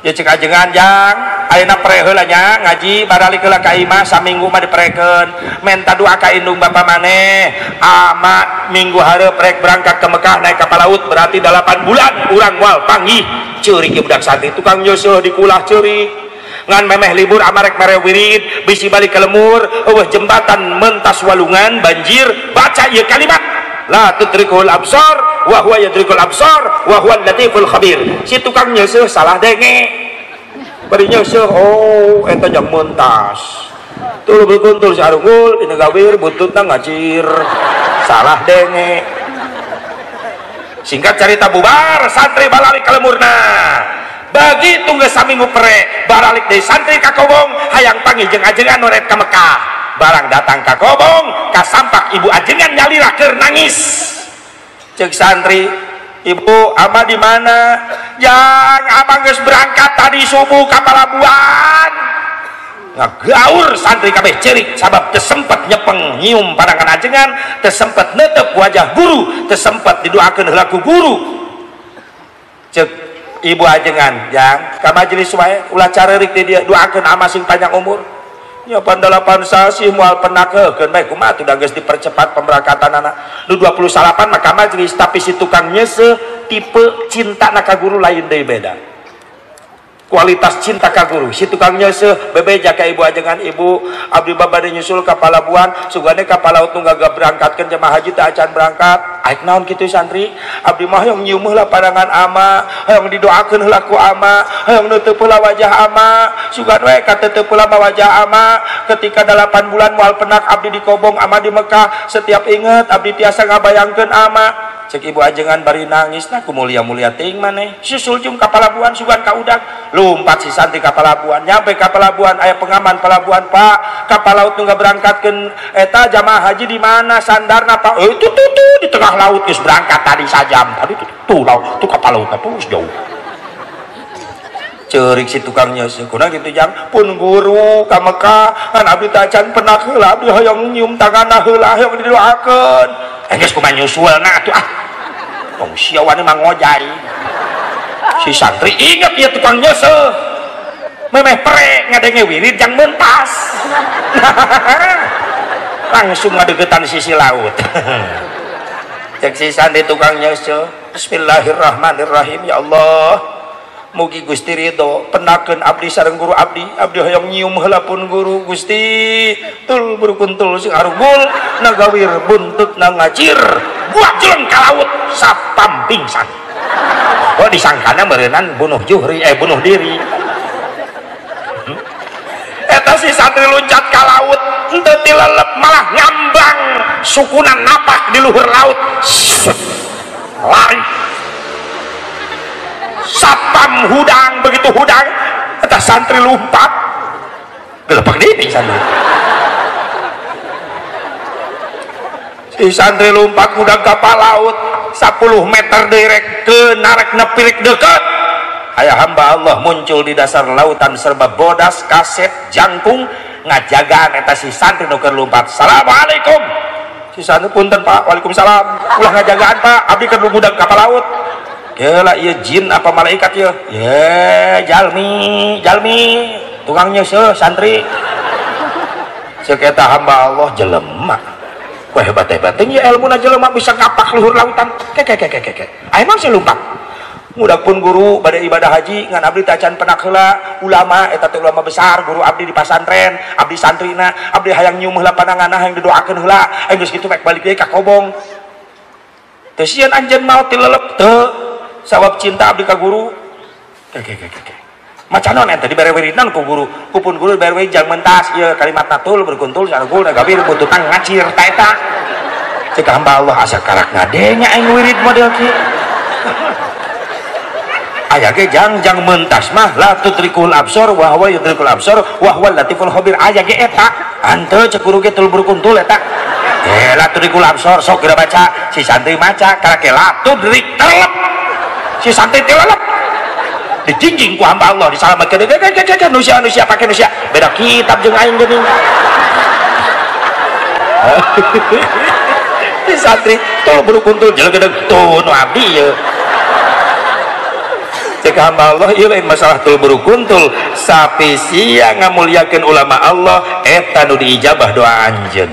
ya cek ajengan jang ayeuna pre heula nya ngaji baralik heula ka imah saminggu mah diprekeun menta doa ka indung bapa maneh ama minggu hareup rek berangkat ke Mekah naik kapal laut berarti 8 bulan urang moal panggih ceurik ge budak santri tukang nyeusuh dikulah ceurik ngan memeh libur ama rek mere wirid bisi balik ke lemur eueuh jembatan mentas walungan banjir baca ieu kalimat la tudrikul absar wa huwa yudrikul absar wa huwa latiful khabir si tukang nyeusuh salah denge bari nyeusuh oh eta jang mentas tuluy beuntul si arungul dina gawir buntutna ngacir salah denge singkat cerita bubar santri balalik ka lemurna bagi tunggu saminggu pre baralik dari santri ka kobong hayang panggil jeung ajengan noret ka Mekah barang datang ka kobong ka sampak ibu ajengan nyalira keur nangis cek santri ibu ama di mana yang abang geus berangkat tadi subuh ka Palabuhan ngagaur santri kabeh ceurik sabab teu sempet nyepeng nyium padangan ajengan teu sempet neutep wajah guru teu sempet didoakeun heula ku guru cek ibu ajengan yang ka majelis wae ulah carerik di dia doakeun ama sing panjang umur nya pandalapan sasih moal penakeun bae kumaha tuh da geus dipercepat pemberangkatan anak nu 28 mah ka majelis tapi si tukang nyese tipe cinta na ka guru lain deui beda kualitas cinta ka guru si tukang nyese bebeja ka ibu ajengan ibu abdi babade nyusul ka palabuhan sugane ka palaut nu gaga berangkatkeun jemaah haji teh acan berangkat aik naon kitu santri abdi mah hoyong nyium heula padangan ama hoyong didoakeun heula ku ama hoyong neuteuf heula wajah ama sugan we ka teuteuf heula wajah ama ketika 8 bulan moal penak abdi di Kobong ama di Mekah setiap inget abdi tiasa ngabayangkeun ama cek ibu ajengan bari nangis nah mulia-mulia ting maneh susul jum ka palabuhan sugan ka udag lompat si santri ka palabuhan nyampe ka palabuhan aya pengaman palabuhan Pak kapal laut nu berangkatkeun eta jamaah haji di mana sandarna Pak itu di tengah laut geus berangkat tadi sajam tadi tuh laut tuh kapal laut terus jauh ceurik si tukang nyeuseuk kunaon kitu jang pun guru ka Mekah kan abdi teh acan penak heula abdi hoyong nyium tanganna heula hoyong didoakeun geus kumaha nyusulna atuh tong sia wani mah ngojai si santri inget ya tukang nyeuseuk memeh pre ngadenge wirid jang mentas langsung ngadegetan sisi laut cek si santri tukang nyeuseuk bismillahirrahmanirrahim ya Allah mugi Gusti ridho penakeun abdi sareng guru abdi hoyong nyium heula pun guru Gusti tul berukuntul sing arugul nagawir buntutna ngacir buah jeleng ka laut sapam pingsan oh disangkana meureunnan bunuh diri eta si santri loncat ka laut henteu tilelep malah ngambang sukunan napak di luhur laut lari sapam hudang begitu hudang eta santri lompat gelepak deui santri si santri lompat hudang kapal laut 10 meter direk ke narek nepirik deket aya hamba Allah muncul di dasar lautan serba bodas kaset jangkung ngajagaan eta si santri nu keur lompat assalamualaikum si santri punten Pak waalaikumsalam ulah ngajagaan Pak abdi keur hudang kapal laut yalah iya jin apa malaikat ya jalmi tukang nyeuseuk santri ceuk eta hamba Allah jelema wah hebat-hebat nya ilmuna jelema bisa ngapak luhur lautan aya mah sih lumpat mudah pun guru bade ibadah haji ngan abdi teh acan penak heula ulama eta teh ulama besar guru abdi di pasantren abdi santrina abdi hayang nyium heula pandanganna hayang didoakeun heula geus kitu mek balik deui ka Kobong teu sieun anjeun maot tilelep teu sabab cinta abdi ka guru macan naon eta dibere wiridan ku guru kupun guru dibere we jang mentas ieu kalimatna tul berkuntul sargul gabir buntutan ngacir ta eta ceuk hamba Allah asa karak ngadenya aing wirid model kieu aya ge jang mentas mah la tutrikul absor wa huwa yudrikul absor wa huwa latiful khabir aya ge eta hanteu ceuk guru ge tul berkuntul eta la tutrikul absor sok geura baca si santri maca karake la tudrik telep si santri tilelep dijingjing ku hamba Allah disalamatkeun nusia pake nusia beda kitab jeung aing geuning si santri tol berukuntul jelek-jelek tuh nu abdi ieu ceuk hamba Allah ieu lain masalah tol berukuntul sapi sia ngamuliakeun ulama Allah eta nu diijabah doa anjeun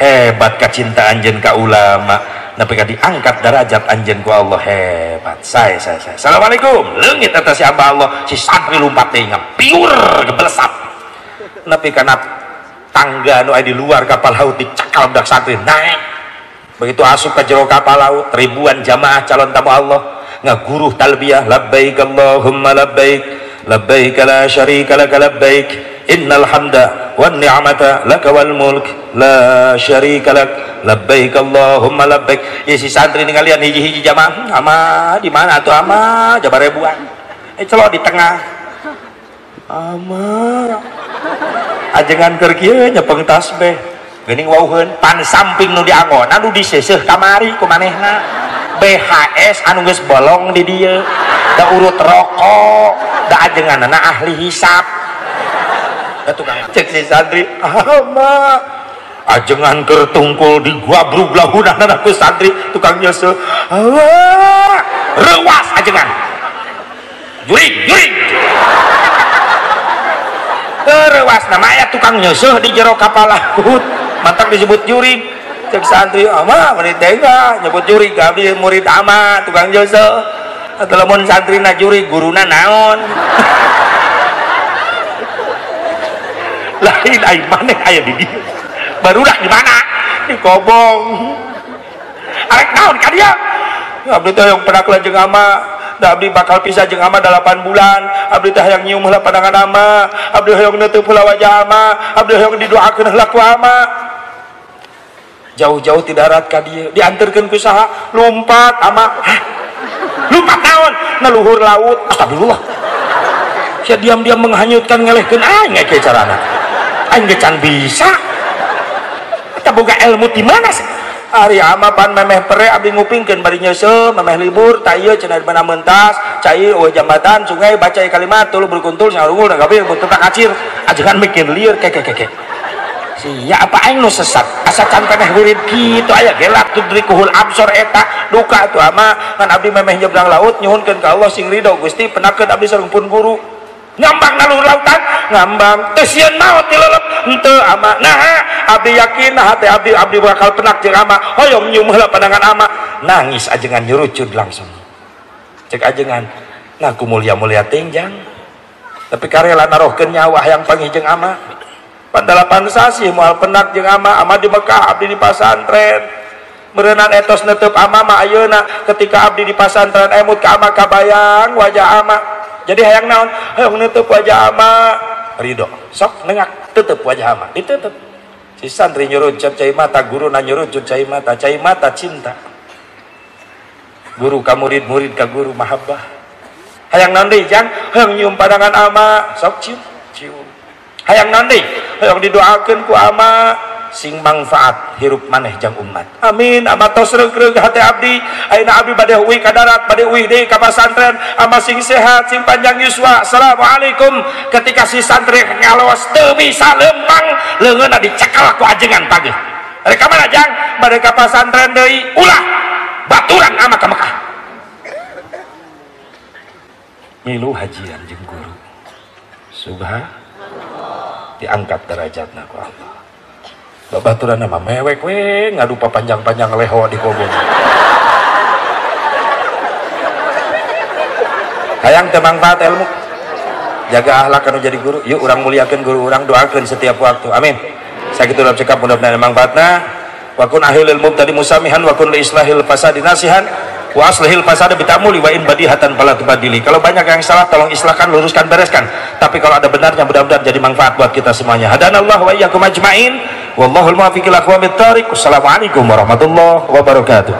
hebat kacinta anjeun ka ulama nepi ka diangkat derajat anjeun ku Allah hebat saya assalamualaikum leungit eta si hamba Allah si santri lompat deui ngapiur gebelesat nepi kana tangga nu aya di luar kapal laut dicakal budak santri naik begitu asup ka jero kapal laut ribuan jamaah calon tamu Allah ngaguruh talbiyah labbaik Allahumma labbaik labbaik la syarika lak labbaik innal hamda wan ni'mata laka wal mulk la syarika lak labbaik Allahumma labbaik ya si santri ningalian hiji-hiji jamaah ama di mana atuh ama jabar ribuan celok di tengah ama ajengan keur kieu nyepeng tasbih geuning wauheun pan samping nu dianggon anu diseuseuh kamari ku manehna BHS anu geus bolong di dieu da urut rokok da ajenganna ahli hisab cek si santri ama ajengan keur tungkul di gua bruglahunana ku santri tukang nyeuseuk rewas ajengan juring terewas namanya tukang nyeseh di jero kapal laut mantap disebut juring. Cek santri ama meni tega nyebut juring abdi murid ama tukang nyeseh atau lamun santri na juring guruna naon lain aing maneh aya di dieu barudak di mana di kobong arek naon ka dia abdi teh yang pernah jeung ama da abdi bakal pisah jeung ama 8 bulan abdi teh hayang nyium heula pandangan ama abdi hayang neuteuf heula wajah ama abdi hayang didoakeun heula ku ama jauh-jauh ti darat ka dieu dianterkeun ku saha lumpat ama lumpat naon na luhur laut astagfirullah sia diam-diam menghanyutkan ngelehkeun aing ge carana aing ge can bisa eta boga ilmu di mana sih ari ama pan memeh pere abdi ngupingkeun bari nyeuseum memeh libur ta ieu cenah mana mentas cai eueuh jambatan sungai baca kalimat tuluy berkuntul sarungul da gabe mun teu kacir ajengan mikir lieur keke sia apa aing nu sesat asa can keneh wirid kitu aya gelak tudrikuhul absor eta duka atuh ama ngan abdi memeh nyebrang laut nyuhunkeun ka Allah sing ridho Gusti penakeun abdi sareng pun guru ngambang nalur lautan ngambang teu sieun maot ti leuleup henteu ama nah abdi yakin hati abdi bakal penak jeung ama hoyong nyium heula pandangan ama nangis ajengan nyurucud langsung cek ajengan ngaku mulia-mulia tenjang tapi karela narohkeun nyawa hayang panggih jeung ama pandalapan sasi moal penak jeung ama di Mekah abdi di pasantren meureunana etos neuteuf ama mah ayeuna ketika abdi di pasantren emut ka ama kabayang wajah ama jadi hayang naon hayang neuteuf wajah ama ridho sok nengak tetep wajah ama ditetep si santri nyurucut cai mata guru na nyurucut cai mata cinta guru ka murid ka guru mahabbah hayang naon deui jang hayang nyium pandangan ama sok cium hayang naon deui hayang didoakeun ku ama sing manfaat hirup maneh jang umat amin ama tos reug-reug hate abdi ayeuna abdi bade uwi ka darat bade uwi deui ka pasantren ama sing sehat sing panjang yuswa assalamualaikum ketika si santri ngalawas teu bisa lempang leungeunna dicekal ku ajengan pageuh rek ka mana jang bade ka pasantren deui ulah baturan ama ka Mekah milu hajian jeung guru subhanallah diangkat derajatna ku Allah babaturan mah mewek we ngadu panjang-panjang leho di kobong hayang teu mangfaat ilmu jaga akhlak anu jadi guru yuk urang muliakeun guru urang doakeun setiap waktu amin sakitu dalam cekap mudah-mudahan mangfaatna wa kun ahilil mubtadi musamihan wa kun li islahil fasadi nasihan wa aslihil fasada bitamuli wa in badihatan fala tubadili kalau banyak yang salah tolong islahkan luruskan bereskan tapi kalau ada benarnya mudah-mudahan jadi manfaat buat kita semuanya hadanallahu wa iyyakum ajmain wallahul muwaffiq ila aqwamit thariq wassalamualaikum warahmatullahi wabarakatuh.